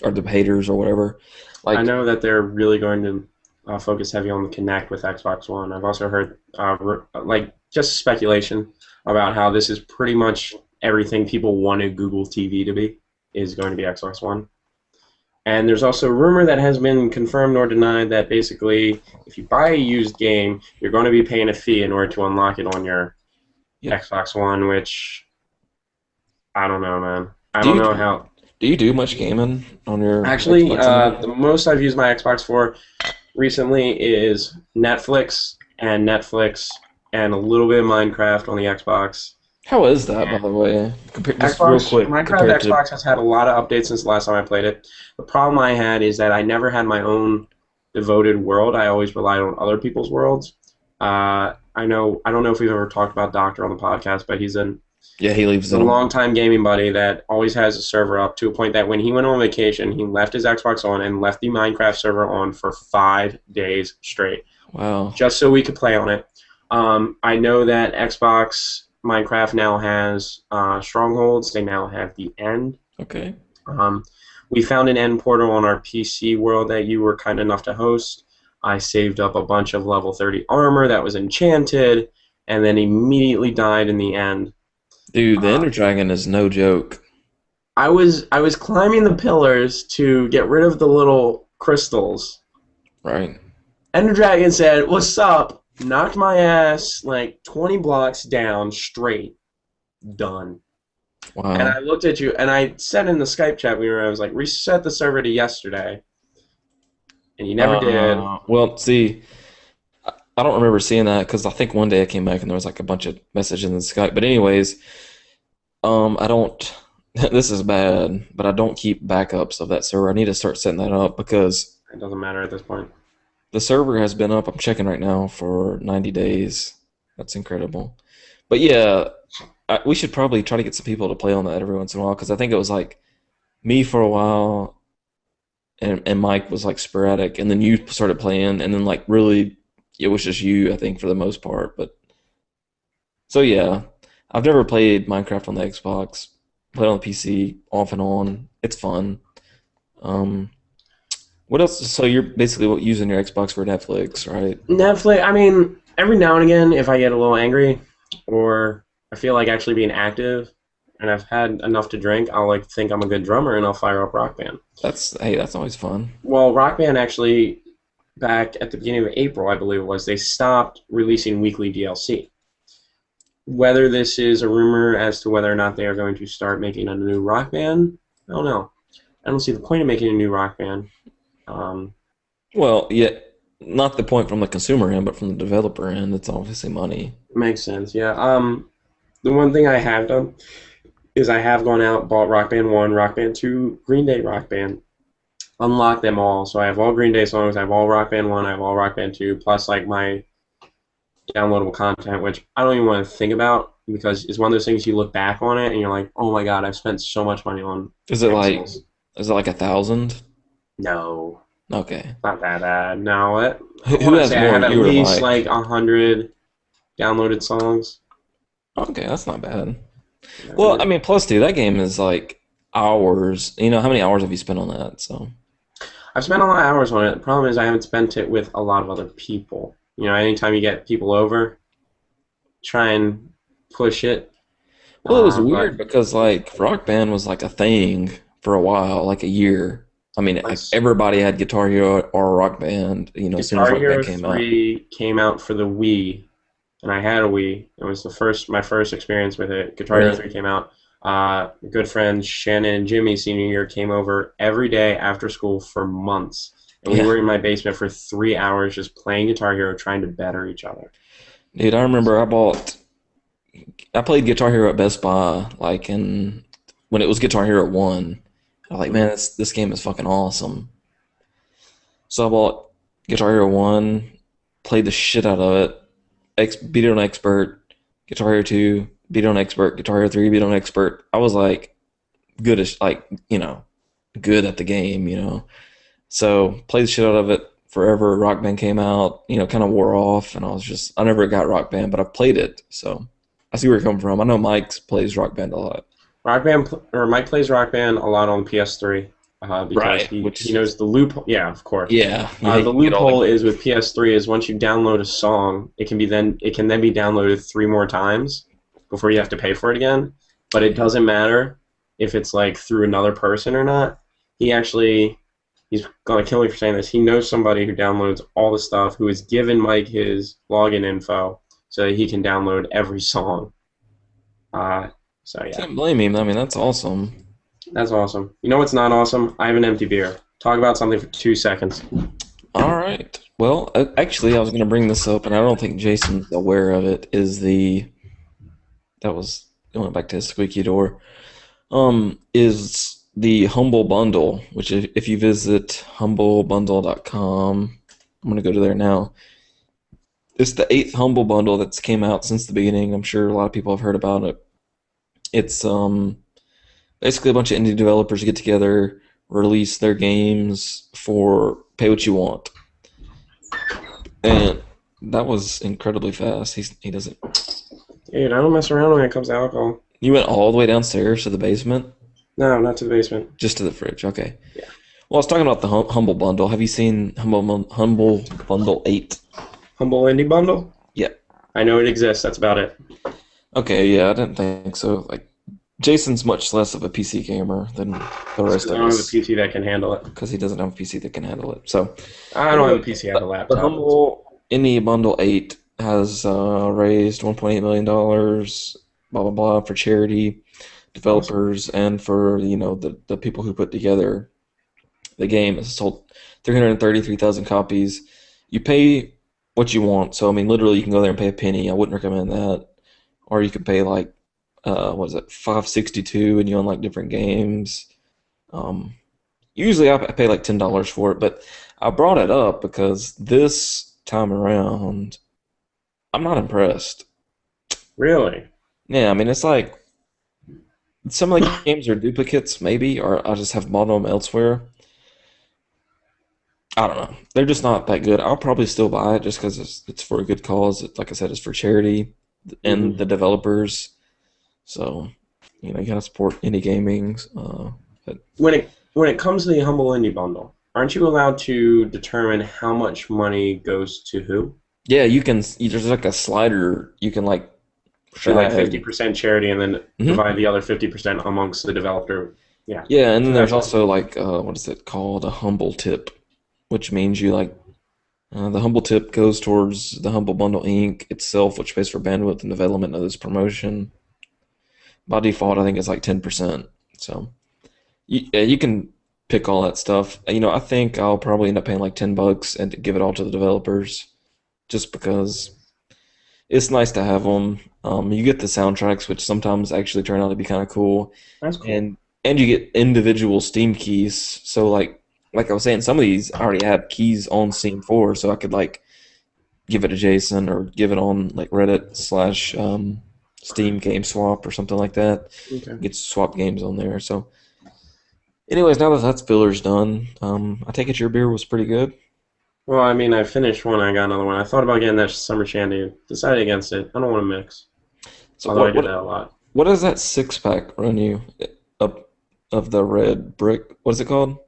Speaker 1: or the haters or whatever.
Speaker 2: I
Speaker 1: Like,
Speaker 2: know that they're really going to focus heavy on the Kinect with Xbox One. I've also heard like just speculation about how this is pretty much everything people wanted Google TV to be is going to be Xbox One. And there's also a rumor that has been confirmed or denied that basically if you buy a used game, you're going to be paying a fee in order to unlock it on your
Speaker 1: yeah.
Speaker 2: Xbox One, which I don't know, man. I
Speaker 1: Do
Speaker 2: don't
Speaker 1: you
Speaker 2: know how.
Speaker 1: do you do much gaming on your
Speaker 2: Actually,
Speaker 1: Xbox anymore?
Speaker 2: the most I've used my Xbox for recently is Netflix and a little bit of Minecraft on the Xbox.
Speaker 1: How is that, by the way? Just real
Speaker 2: Xbox,
Speaker 1: quick,
Speaker 2: Minecraft
Speaker 1: compared to
Speaker 2: Xbox has had a lot of updates since the last time I played it. The problem I had is that I never had my own devoted world. I always relied on other people's worlds. I don't know if we've ever talked about Doctor on the podcast, but he's an
Speaker 1: Yeah, he leaves
Speaker 2: He's a
Speaker 1: it on.
Speaker 2: longtime gaming buddy that always has a server up to a point that when he went on vacation, he left his Xbox on and left the Minecraft server on for 5 days straight,
Speaker 1: Wow.
Speaker 2: just so we could play on it. I know that Xbox Minecraft now has strongholds. They now have the end.
Speaker 1: Okay.
Speaker 2: Um, we found an end portal on our PC world that you were kind enough to host. I saved up a bunch of level 30 armor that was enchanted, and then immediately died in the end.
Speaker 1: Dude, the Ender Dragon is no joke.
Speaker 2: I was climbing the pillars to get rid of the little crystals.
Speaker 1: Right.
Speaker 2: Ender Dragon said, "What's up?" Knocked my ass like 20 blocks down straight. Done.
Speaker 1: Wow.
Speaker 2: And I looked at you, and I said in the Skype chat I was like, reset the server to yesterday. And you never did.
Speaker 1: Well, see, I don't remember seeing that because I think one day I came back and there was like a bunch of messages in the Skype. But anyways, I don't. This is bad, but I don't keep backups of that server. I need to start setting that up because
Speaker 2: It doesn't matter at this point.
Speaker 1: the server has been up. I'm checking right now for 90 days. That's incredible. But yeah, we should probably try to get some people to play on that every once in a while because I think it was like me for a while, and Mike was like sporadic, and then you started playing, and then like really it was just you, I think, for the most part. But so yeah, I've never played Minecraft on the Xbox. Played on the PC off and on. It's fun. Um, what else? So you're basically using your Xbox for Netflix, right?
Speaker 2: Netflix, I mean, every now and again, if I get a little angry or I feel like actually being active and I've had enough to drink, I'll like think I'm a good drummer and I'll fire up Rock Band.
Speaker 1: That's always fun.
Speaker 2: Well, Rock Band actually, back at the beginning of April, I believe it was, they stopped releasing weekly DLC. Whether this is a rumor as to whether or not they are going to start making a new Rock Band, I don't know. I don't see the point of making a new Rock Band.
Speaker 1: Well, yeah, not the point from the consumer end, but from the developer end. It's obviously money.
Speaker 2: Makes sense, yeah. The one thing I have done is I have gone out, bought Rock Band 1, Rock Band 2, Green Day Rock Band, unlocked them all. So I have all Green Day songs, I have all Rock Band 1, I have all Rock Band 2, plus like my downloadable content, which I don't even want to think about because it's one of those things you look back on it and you're like, oh my god, I've spent so much money on
Speaker 1: Is it like
Speaker 2: pixels.
Speaker 1: 1,000?
Speaker 2: No,
Speaker 1: Okay.
Speaker 2: not that bad. No, I
Speaker 1: Who
Speaker 2: want to
Speaker 1: has
Speaker 2: say I
Speaker 1: more
Speaker 2: have at
Speaker 1: you or
Speaker 2: least
Speaker 1: Mike?
Speaker 2: like 100 downloaded songs.
Speaker 1: Okay, that's not bad.
Speaker 2: Yeah,
Speaker 1: Well, I mean, plus two, that game is like hours. You know, how many hours have you spent on that? So,
Speaker 2: I've spent a lot of hours on it. The problem is I haven't spent it with a lot of other people. You know, anytime you get people over, try and push it.
Speaker 1: well, it was
Speaker 2: But
Speaker 1: weird because like Rock Band was like a thing for a while, like a year. I mean, like everybody had Guitar Hero or Rock Band. You know, as soon as
Speaker 2: Guitar
Speaker 1: Rock
Speaker 2: Hero
Speaker 1: Band came out.
Speaker 2: 3 came out for the Wii, and I had a Wii. It was my first experience with it. Guitar Hero
Speaker 1: Right.
Speaker 2: 3 came out. Good friends Shannon and Jimmy senior year came over every day after school for months. And we
Speaker 1: Yeah.
Speaker 2: were in my basement for 3 hours just playing Guitar Hero, trying to better each other.
Speaker 1: Dude, I remember I played Guitar Hero at Best Buy, like when it was Guitar Hero 1. I was like, man, this game is fucking awesome. So I bought Guitar Hero 1, played the shit out of it, beat it on Expert, Guitar Hero 2, beat it on Expert, Guitar Hero 3, beat it on Expert. I was like good as like, good at the game, So played the shit out of it forever. Rock Band came out, kind of wore off, and I never got Rock Band, but I played it, so I see where you're coming from. I know Mike plays Rock Band a lot.
Speaker 2: Mike plays Rock Band a lot on the PS3 because
Speaker 1: Right,
Speaker 2: he knows the loophole. Yeah, of course.
Speaker 1: Yeah,
Speaker 2: The loophole is with PS3 is once you download a song, it can then be downloaded 3 more times before you have to pay for it again. But it doesn't matter if it's like through another person or not. He's gonna kill me for saying this. He knows somebody who downloads all the stuff, who has given Mike his login info so that he can download every song. So yeah,
Speaker 1: Can't blame him. I mean, that's awesome.
Speaker 2: that's awesome. You know what's not awesome? I have an empty beer. Talk about something for 2 seconds.
Speaker 1: All right. Well, actually, I was going to bring this up, and I don't think Jason's aware of it. It went back to his squeaky door. Is the Humble Bundle, which if you visit humblebundle.com, I'm going to go to there now. It's the 8th Humble Bundle that's came out since the beginning. I'm sure a lot of people have heard about it. It's basically a bunch of indie developers get together, release their games for pay what you want, and that was incredibly fast. He doesn't.
Speaker 2: Dude, I don't mess around when it comes to alcohol.
Speaker 1: You went all the way downstairs to the basement,
Speaker 2: No, not to the basement.
Speaker 1: just to the fridge. Okay.
Speaker 2: Yeah.
Speaker 1: Well, I was talking about the Humble Bundle. Have you seen Humble Bundle 8?
Speaker 2: Humble Indie Bundle?
Speaker 1: Yeah.
Speaker 2: I know it exists. That's about it.
Speaker 1: Okay, yeah, I didn't think so. Like, Jason's much less of a PC gamer than the rest
Speaker 2: I
Speaker 1: of
Speaker 2: don't have a
Speaker 1: us
Speaker 2: PC that can handle it.
Speaker 1: because he doesn't have a PC that can handle it. So,
Speaker 2: I don't have a PC. I have a
Speaker 1: the
Speaker 2: laptop.
Speaker 1: Humble Indie Bundle 8 has raised $1.8 million, blah, blah, blah, for charity, developers, and for, the people who put together the game. It's sold 333,000 copies. You pay what you want. So, I mean, literally, you can go there and pay a penny. I wouldn't recommend that. Or you could pay like, what is it, 562, and you unlock different games. Usually, I pay like $10 for it, but I brought it up because this time around, I'm not impressed.
Speaker 2: Really?
Speaker 1: Yeah, I mean, it's like some of the games are duplicates, maybe, or I just have bought them elsewhere. I don't know. They're just not that good. I'll probably still buy it just because it's for a good cause. Like I said, it's for charity and the developers. So, you gotta support indie gaming. But
Speaker 2: When it comes to the Humble Indie Bundle, aren't you allowed to determine how much money goes to who?
Speaker 1: yeah, there's like a slider. You can like
Speaker 2: So like
Speaker 1: drag.
Speaker 2: 50% charity and then
Speaker 1: Mhm.
Speaker 2: divide the other 50% amongst the developer. Yeah.
Speaker 1: Yeah, and then there's
Speaker 2: That's-
Speaker 1: also like what is it called? A humble tip, which means you like the humble tip goes towards the Humble Bundle Inc. itself, which pays for bandwidth and development of this promotion. By default, I think it's like 10%. So yeah, you can pick all that stuff. I think I'll probably end up paying like $10 and give it all to the developers, just because it's nice to have them. You get the soundtracks, which sometimes actually turn out to be kind of cool,
Speaker 2: That's cool.
Speaker 1: and you get individual Steam keys. So like I was saying, some of these I already have keys on Steam for, so I could like give it to Jason or give it on like Reddit slash Steam Game Swap or something like that.
Speaker 2: Okay.
Speaker 1: Get to swap games on there. So, anyways, now that filler's done, I take it your beer was pretty good.
Speaker 2: Well, I mean, I finished one. I got another one. I thought about getting that summer shandy. Decided against it. I don't want to mix.
Speaker 1: So
Speaker 2: Although I
Speaker 1: what
Speaker 2: do
Speaker 1: what
Speaker 2: that a lot.
Speaker 1: what does that 6 pack run you up of the red brick? What is it called?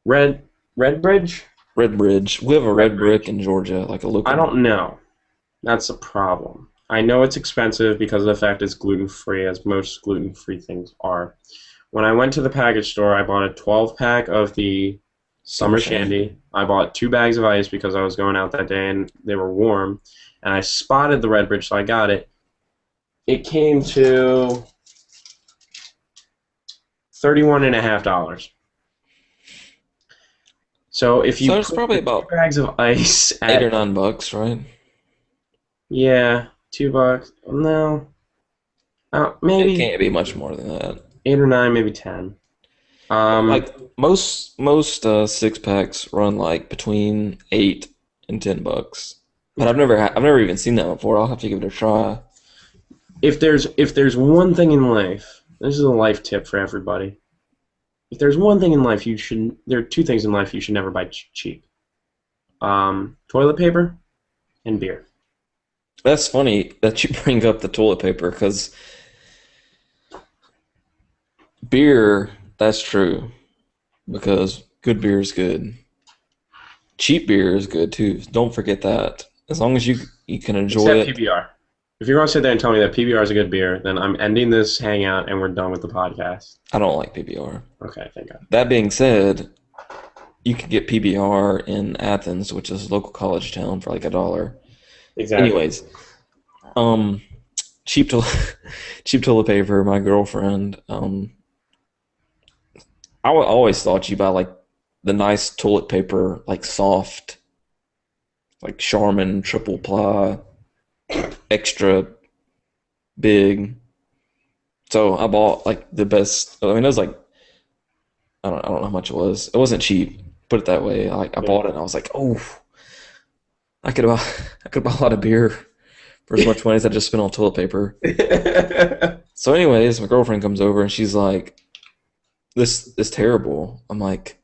Speaker 2: Red Bridge?
Speaker 1: Red Bridge. We have a
Speaker 2: Red
Speaker 1: red brick in Georgia, like a local.
Speaker 2: I don't know. That's a problem. I know it's expensive because of the fact it's gluten-free, as most gluten-free things are. When I went to the package store, I bought a 12-pack of the Summer Shandy. I bought 2 bags of ice because I was going out that day and they were warm. And I spotted the Red Bridge, so I got it. It came to $31.50. So if you
Speaker 1: So it's
Speaker 2: put
Speaker 1: probably
Speaker 2: the
Speaker 1: about
Speaker 2: 2 bags of ice
Speaker 1: $8 or
Speaker 2: at
Speaker 1: $9, right?
Speaker 2: yeah, $2. No,
Speaker 1: It
Speaker 2: maybe
Speaker 1: can't be much more than that.
Speaker 2: 8 or 9, maybe 10.
Speaker 1: Like most 6 packs run like between $8 and $10. But I've never even seen that before. I'll have to give it a try.
Speaker 2: If there's one thing in life, this is a life tip for everybody. If there's one thing in life there are 2 things in life you should never buy cheap. Toilet paper and beer.
Speaker 1: That's funny that you bring up the toilet paper because beer, that's true. Because good beer is good. Cheap beer is good too. Don't forget that. As long as you can enjoy
Speaker 2: Except
Speaker 1: it.
Speaker 2: PBR. If you're going to sit there and tell me that PBR is a good beer, then I'm ending this hangout and we're done with the podcast.
Speaker 1: I don't like PBR.
Speaker 2: Okay, thank God.
Speaker 1: That being said, you can get PBR in Athens, which is a local college town, for like $1.
Speaker 2: Exactly.
Speaker 1: Anyways, cheap cheap toilet paper. My girlfriend, always thought you buy like the nice toilet paper, like soft, like Charmin triple ply, extra big. So I bought like the best. I mean, it was like I don't know how much it was. It wasn't cheap. Put it that way. Like I bought it and I was like, oh, I could buy a lot of beer for as much money as I just spent on toilet paper. So, anyways, my girlfriend comes over and she's like, "This is terrible." I'm like,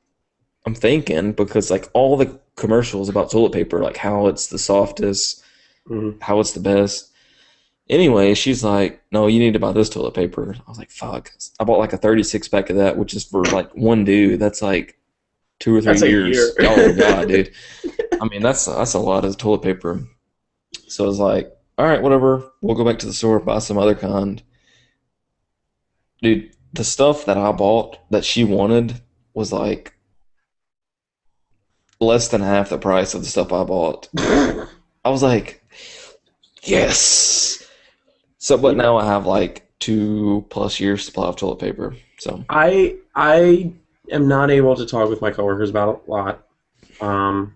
Speaker 1: I'm thinking because like all the commercials about toilet paper, like how it's the softest,
Speaker 2: Mhm.
Speaker 1: how it's the best. Anyway, she's like, "No, you need to buy this toilet paper." I was like, "Fuck!" I bought like a 36 pack of that, which is for like one dude. That's like 2 or 3
Speaker 2: That's a year.
Speaker 1: years. Oh god, dude. I mean, that's a lot of toilet paper. So I was like, "All right, whatever. We'll go back to the store buy some other kind." Dude, the stuff that I bought that she wanted was like less than half the price of the stuff I bought. I was like, yes. So, but
Speaker 2: Yeah.
Speaker 1: now I have like 2+ years supply of toilet paper. So,
Speaker 2: I am not able to talk with my coworkers about a lot. Um,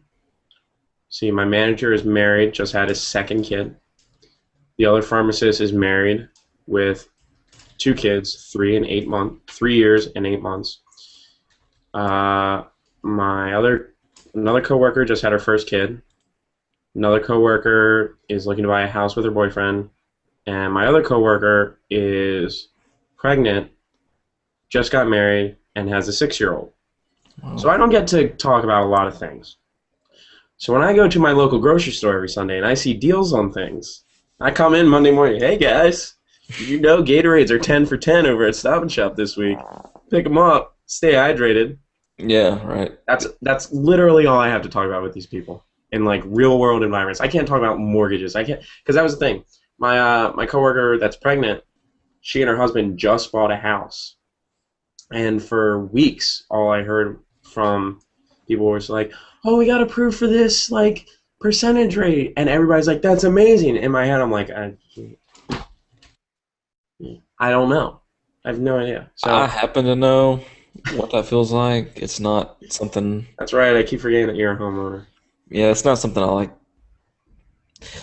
Speaker 2: See, my manager is married, just had his second kid. The other pharmacist is married with two kids, 3 years and 8 months. Uh, my other Another coworker just had her first kid. Another coworker is looking to buy a house with her boyfriend, and my other coworker is pregnant, just got married, and has a 6-year-old. So
Speaker 1: wow.
Speaker 2: I don't get to talk about a lot of things. So when I go to my local grocery store every Sunday and I see deals on things, I come in Monday morning, hey guys, you know Gatorades are 10 for 10 over at Stop and Shop this week. Pick them up, stay hydrated.
Speaker 1: Yeah, right.
Speaker 2: That's literally all I have to talk about with these people in like real world environments. I can't talk about mortgages. I can't because that was the thing. My coworker that's pregnant, she and her husband just bought a house, and for weeks, all I heard from people was like, "Oh, we got approved for this like percentage rate," and everybody's like, "That's amazing." In my head, I'm like, I don't know. I have no idea.
Speaker 1: I
Speaker 2: So
Speaker 1: happen to know what that feels like. It's not something,
Speaker 2: that's right. I keep forgetting that you're a homeowner.
Speaker 1: yeah, it's not something I like.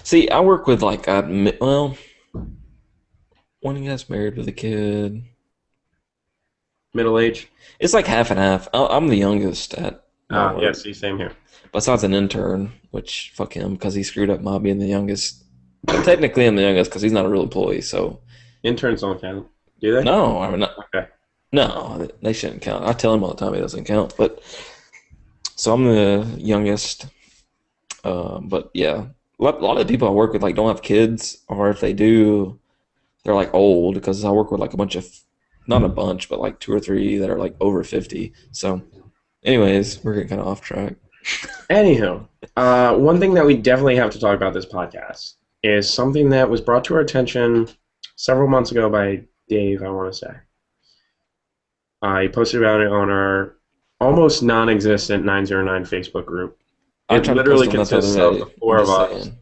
Speaker 1: See, I work with like, well, one of you guys married with a kid.
Speaker 2: Middle age.
Speaker 1: It's like half and half. I'm the youngest at my
Speaker 2: Ah, yeah.
Speaker 1: work.
Speaker 2: See, same here.
Speaker 1: Besides an intern, which fuck him because he screwed up my being the youngest. But technically, I'm the youngest because he's not a real employee. So
Speaker 2: Interns don't count, do they?
Speaker 1: no, I mean,
Speaker 2: Okay.
Speaker 1: no, they shouldn't count. I tell him all the time he doesn't count. But so I'm the youngest. But yeah, a lot of the people I work with like don't have kids, or if they do, they're like old because I work with like a bunch of, not a bunch, but like 2 or 3 that are like over 50. So, anyways, we're getting kind of off track.
Speaker 2: Anywho, one thing that we definitely have to talk about this podcast is something that was brought to our attention several months ago by Dave, I want to say. He posted about it on our almost non-existent 909 Facebook group.
Speaker 1: I
Speaker 2: It
Speaker 1: tried to post
Speaker 2: literally
Speaker 1: on that the
Speaker 2: consists
Speaker 1: other
Speaker 2: of the
Speaker 1: day. I'm
Speaker 2: four of
Speaker 1: just
Speaker 2: us
Speaker 1: saying.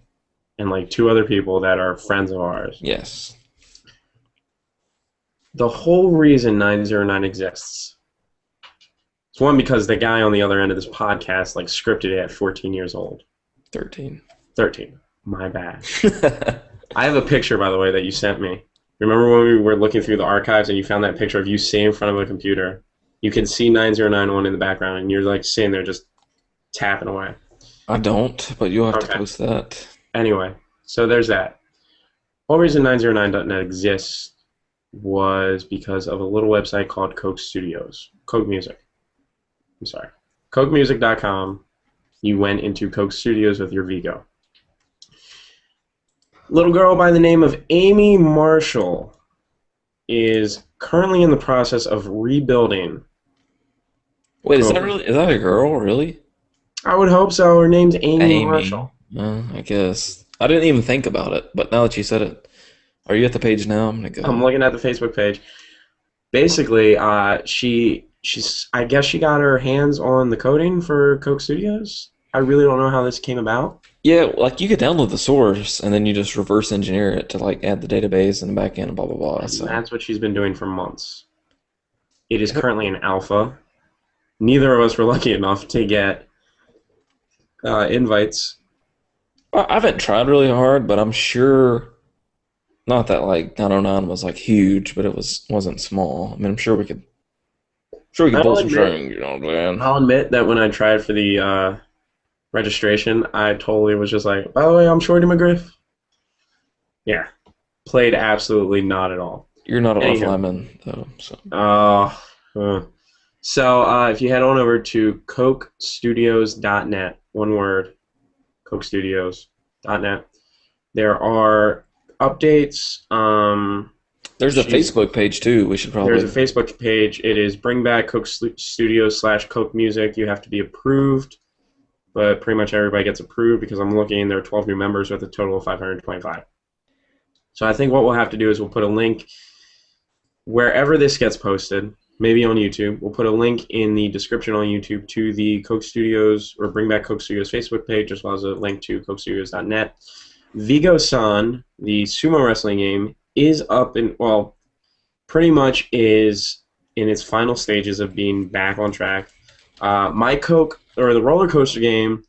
Speaker 2: and like two other people that are friends of ours.
Speaker 1: Yes.
Speaker 2: The whole reason 909 exists is one because the guy on the other end of this podcast like scripted it at 14 years old.
Speaker 1: 13.
Speaker 2: 13. My bad. I have a picture, by the way, that you sent me. Remember when we were looking through the archives and you found that picture of you sitting in front of a computer? You can see 9091 in the background, and you're like sitting there just tapping away.
Speaker 1: I don't, but you'll have to
Speaker 2: Okay.
Speaker 1: post that.
Speaker 2: Anyway, so there's that. The whole reason 909.net exists was because of a little website called Coke Studios. Coke Music. I'm sorry. CokeMusic.com. You went into Coke Studios with your Vigo. Little girl by the name of Amy Marshall is currently in the process of rebuilding
Speaker 1: Wait,
Speaker 2: Coke.
Speaker 1: is that a girl, really?
Speaker 2: I would hope so. Her name's Amy
Speaker 1: Amy.
Speaker 2: Marshall.
Speaker 1: I guess. I didn't even think about it, but now that you said it, are you at the page now? I'm gonna
Speaker 2: I'm
Speaker 1: go.
Speaker 2: looking at the Facebook page. Basically, she's I guess she got her hands on the coding for Coke Studios. I really don't know how this came about.
Speaker 1: Yeah, like you could download the source and then you just reverse engineer it to like add the database and the backend and blah blah blah.
Speaker 2: And
Speaker 1: So
Speaker 2: that's what she's been doing for months. It is currently in alpha. Neither of us were lucky enough to get invites.
Speaker 1: I haven't tried really hard, but I'm sure not that like 909 was like huge, but wasn't small. I mean, I'm sure we could pull
Speaker 2: I'll
Speaker 1: some
Speaker 2: admit,
Speaker 1: strings, you know what I'm saying?
Speaker 2: I'll admit that when I tried for the registration, I totally was just like, by the way, I'm Shorty McGriff. Yeah, played absolutely not at all.
Speaker 1: You're not a love
Speaker 2: Anyhow.
Speaker 1: lemon though, so.
Speaker 2: Uh, so if you head on over to cokestudios.net, one word, cokestudios.net, there are updates.
Speaker 1: There's a
Speaker 2: She's
Speaker 1: Facebook page too. We should
Speaker 2: There's a
Speaker 1: probably.
Speaker 2: Facebook page. It is Bring Back Coke Studios / Coke Music. You have to be approved, but pretty much everybody gets approved because I'm looking. There are 12 new members with a total of 525. So I think what we'll have to do is we'll put a link wherever this gets posted, maybe on YouTube. We'll put a link in the description on YouTube to the Coke Studios or Bring Back Coke Studios Facebook page, as well as a link to cokestudios.net. Vigo-san, the sumo wrestling game, is up and, well, pretty much is in its final stages of being back on track. My Coke, or the roller coaster game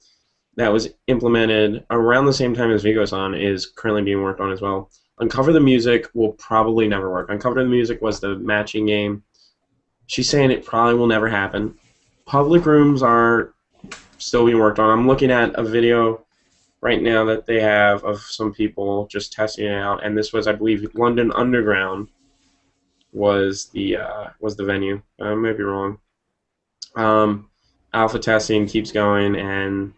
Speaker 2: that was implemented around the same time as Vigo-san, is currently being worked on as well. Uncover the Music will probably never work. Uncover the Music was the matching game. She's saying it probably will never happen. Public rooms are still being worked on. I'm looking at a video right now that they have of some people just testing it out, and this was, I believe, London Underground was the venue. I might be wrong. Alpha testing keeps going, and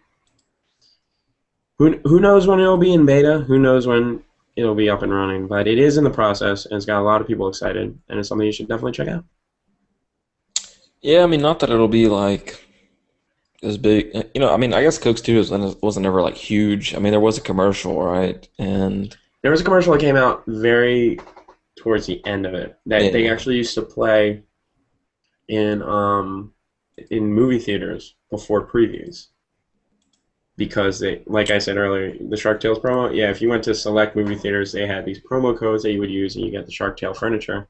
Speaker 2: who knows when it'll be in beta? Who knows when it'll be up and running? But it is in the process, and it's got a lot of people excited, and it's something you should definitely check out.
Speaker 1: Yeah, I mean, not that it'll be like as big. I mean, I guess Coke Studios wasn't ever like huge. I mean, there was a commercial, right? And
Speaker 2: There was a commercial that came out very towards the end of it that they
Speaker 1: yeah,
Speaker 2: actually used to play in movie theaters before previews. Because they, like I said earlier, the Shark Tales promo, yeah, if you went to select movie theaters, they had these promo codes that you would use, and you get the Shark Tale furniture.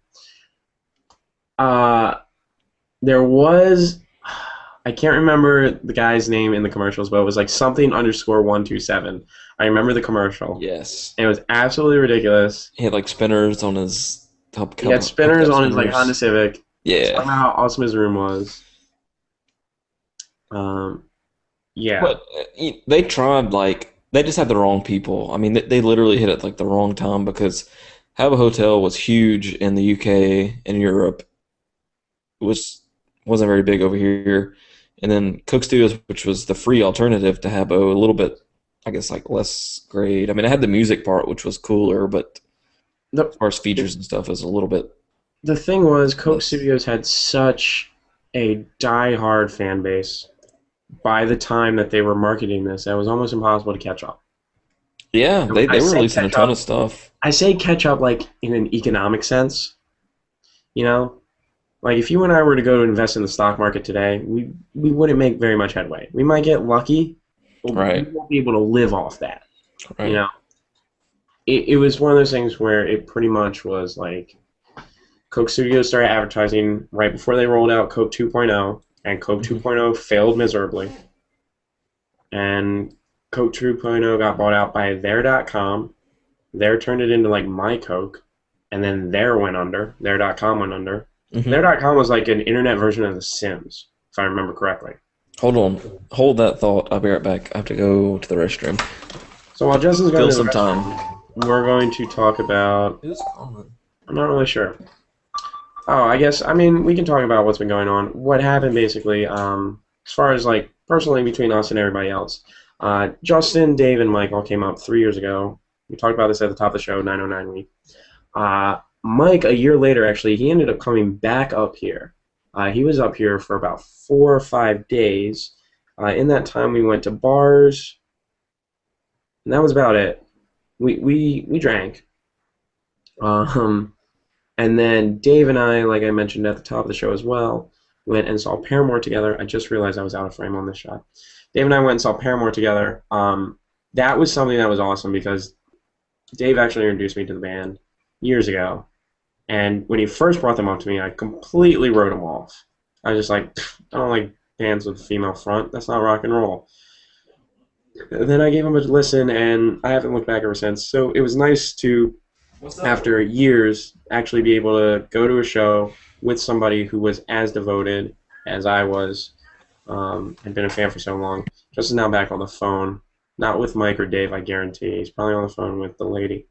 Speaker 2: Uh, there was, I can't remember the guy's name in the commercials, but it was like something _127. I remember the commercial.
Speaker 1: yes,
Speaker 2: It was absolutely ridiculous.
Speaker 1: he had like spinners on his top
Speaker 2: He had
Speaker 1: cup, hooked
Speaker 2: spinners
Speaker 1: up
Speaker 2: on his like Honda
Speaker 1: spinners.
Speaker 2: Civic. Talking
Speaker 1: Yeah,
Speaker 2: about how awesome his room was. Um, yeah.
Speaker 1: but they tried like they just had the wrong people. I mean, they literally hit it like the wrong time because Habbo Hotel was huge in the UK and Europe. It wasn't very big over here. And then Cook Studios, which was the free alternative to Habbo, a little bit, I guess, like less great. I mean, it had the music part, which was cooler, but
Speaker 2: The
Speaker 1: as far as features and stuff, is a little bit
Speaker 2: the thing was, Coke
Speaker 1: less.
Speaker 2: Studios had such a die-hard fan base by the time that they were marketing this, that it was almost impossible to catch up.
Speaker 1: Yeah,
Speaker 2: And
Speaker 1: they were releasing a ton of stuff.
Speaker 2: I say catch up like in an economic sense, you know? Like if you and I were to go to invest in the stock market today, we wouldn't make very much headway. We might get lucky, but we
Speaker 1: Right,
Speaker 2: won't be able to live off that. You
Speaker 1: right.
Speaker 2: know, it was one of those things where it pretty much was like Coke Studios started advertising right before they rolled out Coke 2.0, and Coke
Speaker 1: Mhm.
Speaker 2: 2.0 failed miserably. And Coke 2.0 got bought out by their.com. Their turned it into like My Coke, and then Their went under. Their.com went under.
Speaker 1: Hmm.
Speaker 2: Their.com was like an internet version of The Sims, if I remember correctly.
Speaker 1: Hold on. Hold that thought. I'll be right back. I have to go to the restroom.
Speaker 2: So while Justin's going
Speaker 1: Fill
Speaker 2: to the
Speaker 1: some
Speaker 2: restroom,
Speaker 1: time.
Speaker 2: we're going to talk about.
Speaker 1: Who's calling?
Speaker 2: I'm not really sure. Oh, I guess, I mean, we can talk about what's been going on. What happened basically, as far as like personally between us and everybody else. Justin, Dave, and Mike all came up 3 years ago. We talked about this at the top of the show, 909 week. Mike, a year later, actually, he ended up coming back up here. He was up here for about 4 or 5 days. In that time, we went to bars, and that was about it. We drank. Um, and then Dave and I, like I mentioned at the top of the show as well, went and saw Paramore together. I just realized I was out of frame on this shot. Dave and I went and saw Paramore together. That was something that was awesome because Dave actually introduced me to the band years ago. And when he first brought them up to me, I completely wrote them off. I was just like, I don't like bands with a female front. That's not rock and roll. And then I gave them a listen, and I haven't looked back ever since. So it was nice to,
Speaker 1: What's up?
Speaker 2: after years, actually be able to go to a show with somebody who was as devoted as I was, and been a fan for so long. Justin's now back on the phone. Not with Mike or Dave, I guarantee. He's probably on the phone with the lady.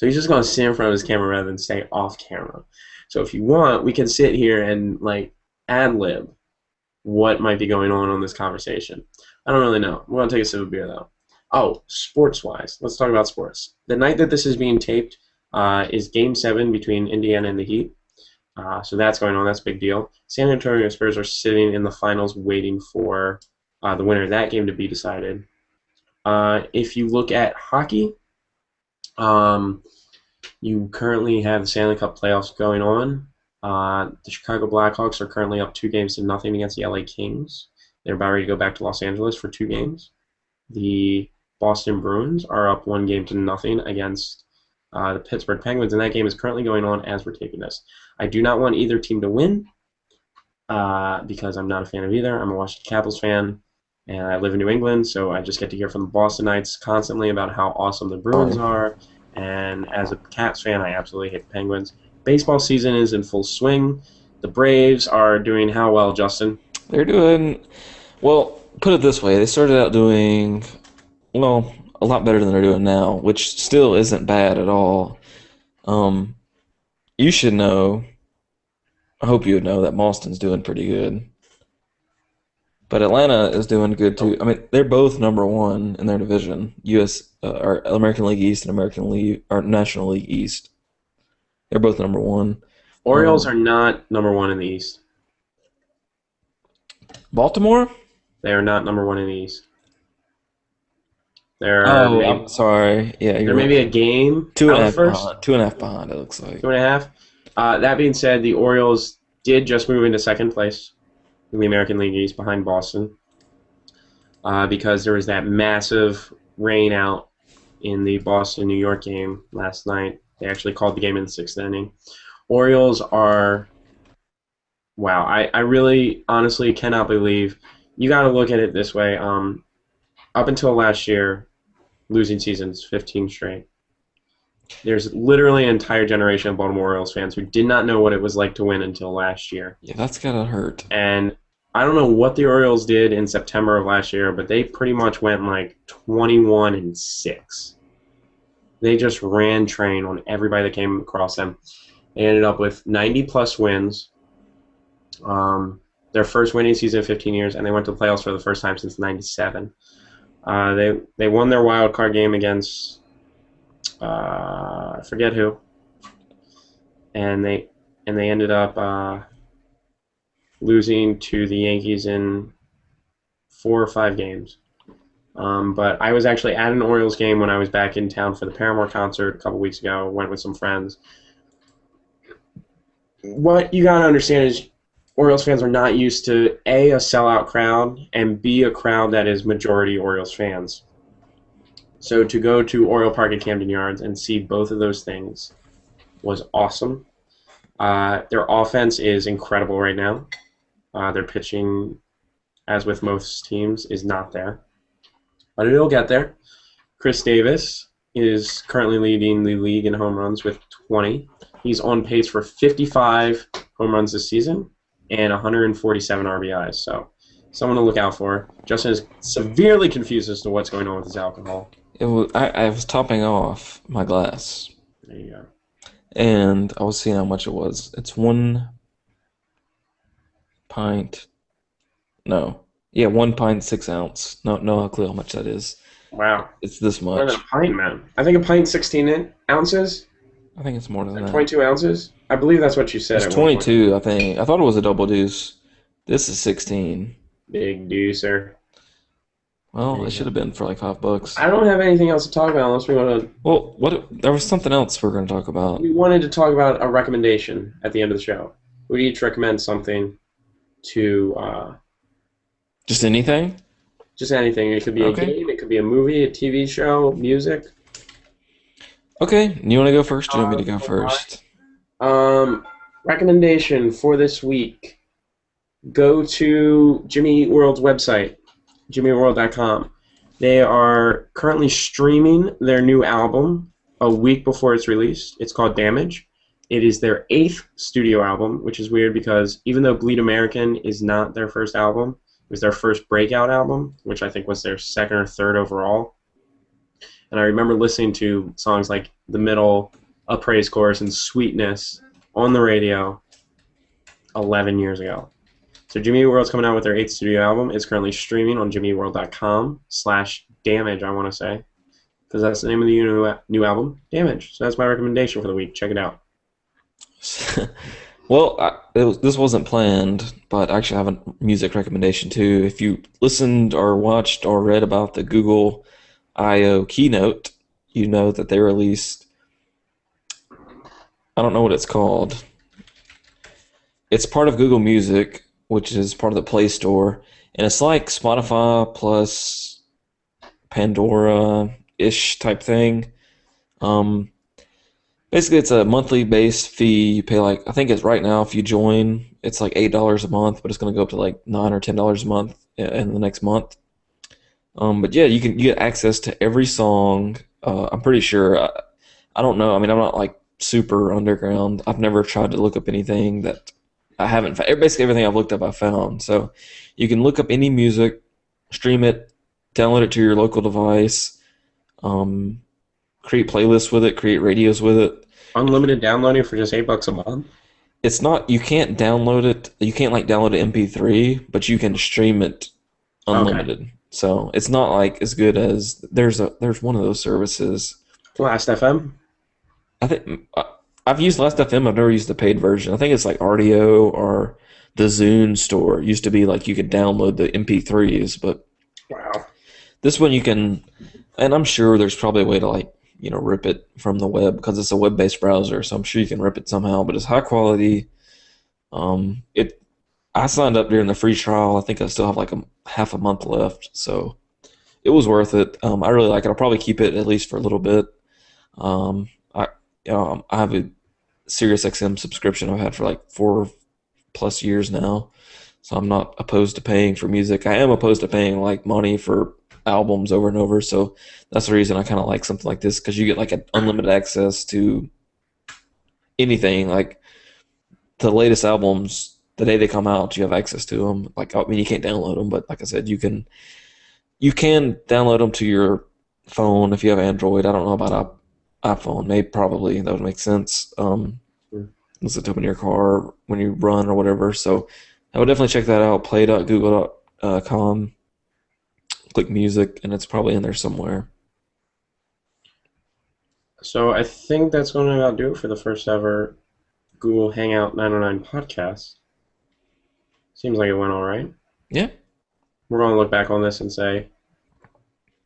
Speaker 2: So he's just going to sit in front of his camera rather than stay off camera. So if you want, we can sit here and like ad lib what might be going on this conversation. I don't really know. We're going to take a sip of beer though. Oh, sports-wise, let's talk about sports. The night that this is being taped is Game 7 between Indiana and the Heat. So that's going on. That's a big deal. San Antonio Spurs are sitting in the finals waiting for the winner of that game to be decided. If you look at hockey, you currently have the Stanley Cup playoffs going on. The Chicago Blackhawks are currently up 2-0 against the LA Kings. They're about ready to go back to Los Angeles for 2 games. The Boston Bruins are up 1-0 against the Pittsburgh Penguins, and that game is currently going on as we're taping this. I do not want either team to win because I'm not a fan of either. I'm a Washington Capitals fan, and I live in New England, so I just get to hear from the Bostonites constantly about how awesome the Bruins are. And as a Caps fan, I absolutely hate the Penguins. Baseball season is in full swing. The Braves are doing how well, Justin?
Speaker 1: They're doing, well, put it this way. They started out doing, well, a lot better than they're doing now, which still isn't bad at all. You should know, I hope you would know, that Boston's doing pretty good. But Atlanta is doing good too. I mean, they're both number one in their division, or American League East and American League or National League East. They're both number one.
Speaker 2: Orioles are not number one in the East.
Speaker 1: Baltimore?
Speaker 2: They are not number one in the East.
Speaker 1: I'm sorry. Yeah,
Speaker 2: there may be a game.
Speaker 1: 2.5 behind. 2.5 behind. It looks like
Speaker 2: 2.5. That being said, the Orioles did just move into second place in the American League East behind Boston because there was that massive rain out in the Boston-New York game last night. They actually called the game in the 6th inning. Orioles are, wow, I really honestly cannot believe, you got to look at it this way. Up until last year, losing seasons, 15 straight. There's literally an entire generation of Baltimore Orioles fans who did not know what it was like to win until last year.
Speaker 1: Yeah, that's gotta hurt.
Speaker 2: And I don't know what the Orioles did in September of last year, but they pretty much went like 21-6. They just ran train on everybody that came across them. They ended up with 90-plus wins, their first winning season in 15 years, and they went to the playoffs for the first time since '97. They won their wild card game against I forget who, and they ended up losing to the Yankees in 4 or 5 games. But I was actually at an Orioles game when I was back in town for the Paramore concert a couple weeks ago. Went with some friends. What you gotta understand is Orioles fans are not used to A, a sellout crowd, and B, a crowd that is majority Orioles fans. So to go to Oriole Park at Camden Yards and see both of those things was awesome. Their offense is incredible right now. Their pitching, as with most teams, is not there. But it'll get there. Chris Davis is currently leading the league in home runs with 20. He's on pace for 55 home runs this season and 147 RBIs. So someone to look out for. Justin is severely confused as to what's going on with his alcohol.
Speaker 1: I was topping off my glass.
Speaker 2: There you go.
Speaker 1: And I was seeing how much it was. It's 1 pint. No. Yeah, 1 pint, 6 ounce. No clue how much that is.
Speaker 2: Wow.
Speaker 1: It's this much.
Speaker 2: More than a pint, man. I think a pint 16 ounces.
Speaker 1: I think it's more than that.
Speaker 2: 22 ounces? I believe that's what you said.
Speaker 1: It's 22, I think. I thought it was a double deuce. This is 16.
Speaker 2: Big deucer.
Speaker 1: Well, it should have been for like $5.
Speaker 2: I don't have anything else to talk about unless we want to...
Speaker 1: Well, there was something else we're going to talk about.
Speaker 2: We wanted to talk about a recommendation at the end of the show. We each recommend something to...
Speaker 1: Just anything?
Speaker 2: Just anything. It could be a game, it could be a movie, a TV show, music.
Speaker 1: Okay, you want to go first? Or do you want me to go first?
Speaker 2: Recommendation for this week. Go to Jimmy Eat World's website, jimmyeatworld.com. They are currently streaming their new album a week before it's released. It's called Damage. It is their 8th studio album, which is weird because even though Bleed American is not their first album, it was their first breakout album, which I think was their 2nd or 3rd overall. And I remember listening to songs like The Middle, A Praise Chorus, and Sweetness on the radio 11 years ago. So Jimmy Eat World's coming out with their 8th studio album. It's currently streaming on jimmyeatworld.com/damage, I want to say. Because that's the name of the new album, Damage. So that's my recommendation for the week. Check it out.
Speaker 1: Well, this wasn't planned, but I actually have a music recommendation too. If you listened or watched or read about the Google I/O keynote, you know that they released, I don't know what it's called. It's part of Google Music, which is part of the Play Store, and it's like Spotify plus Pandora-ish type thing. Basically, it's a monthly based fee. You pay like, I think it's right now, if you join, it's like $8 a month, but it's going to go up to like $9 or $10 a month in the next month. But yeah, you get access to every song. I'm pretty sure. I don't know. I mean, I'm not like super underground. I've never tried to look up anything that I haven't. Basically, everything I've looked up, I found. So you can look up any music, stream it, download it to your local device, create playlists with it, create radios with it.
Speaker 2: Unlimited downloading for just $8 a month?
Speaker 1: It's not, you can't download it. You can't like download an MP3, but you can stream it unlimited. Okay. So it's not like as good as there's one of those services.
Speaker 2: Last.fm?
Speaker 1: I think I've used Last.fm. I've never used the paid version. I think it's like Rdio or the Zune store. It used to be like you could download the MP3s, but
Speaker 2: wow.
Speaker 1: This one you can, and I'm sure there's probably a way to like, rip it from the web because it's a web-based browser, so I'm sure you can rip it somehow, but it's high quality. I signed up during the free trial. I think I still have like half a month left, so it was worth it. I really like it. I'll probably keep it at least for a little bit. I have a SiriusXM subscription I've had for like 4+ years now, so I'm not opposed to paying for music. I am opposed to paying like money for albums over and over, so that's the reason I kind of like something like this, because you get like an unlimited access to anything. Like the latest albums, the day they come out, you have access to them. Like, I mean, you can't download them, but like I said, you can download them to your phone if you have Android. I don't know about iPhone. Probably that would make sense. Listen to them in your car when you run or whatever. So I would definitely check that out. Play.google.com. Click music, and it's probably in there somewhere.
Speaker 2: So I think that's going to about do it for the first ever Google Hangout 909 podcast. Seems like it went all right.
Speaker 1: Yeah.
Speaker 2: We're going to look back on this and say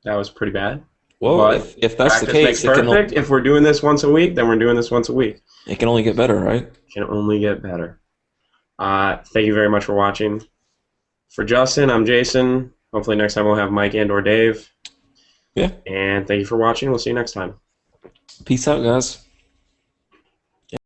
Speaker 2: that was pretty bad.
Speaker 1: Well, if that's the case,
Speaker 2: perfect. If we're doing this once a week, then we're doing this once a week.
Speaker 1: It can only get better, right?
Speaker 2: It can only get better. Thank you very much for watching. For Justin, I'm Jason. Hopefully next time we'll have Mike and or Dave.
Speaker 1: Yeah.
Speaker 2: And thank you for watching. We'll see you next time.
Speaker 1: Peace out, guys.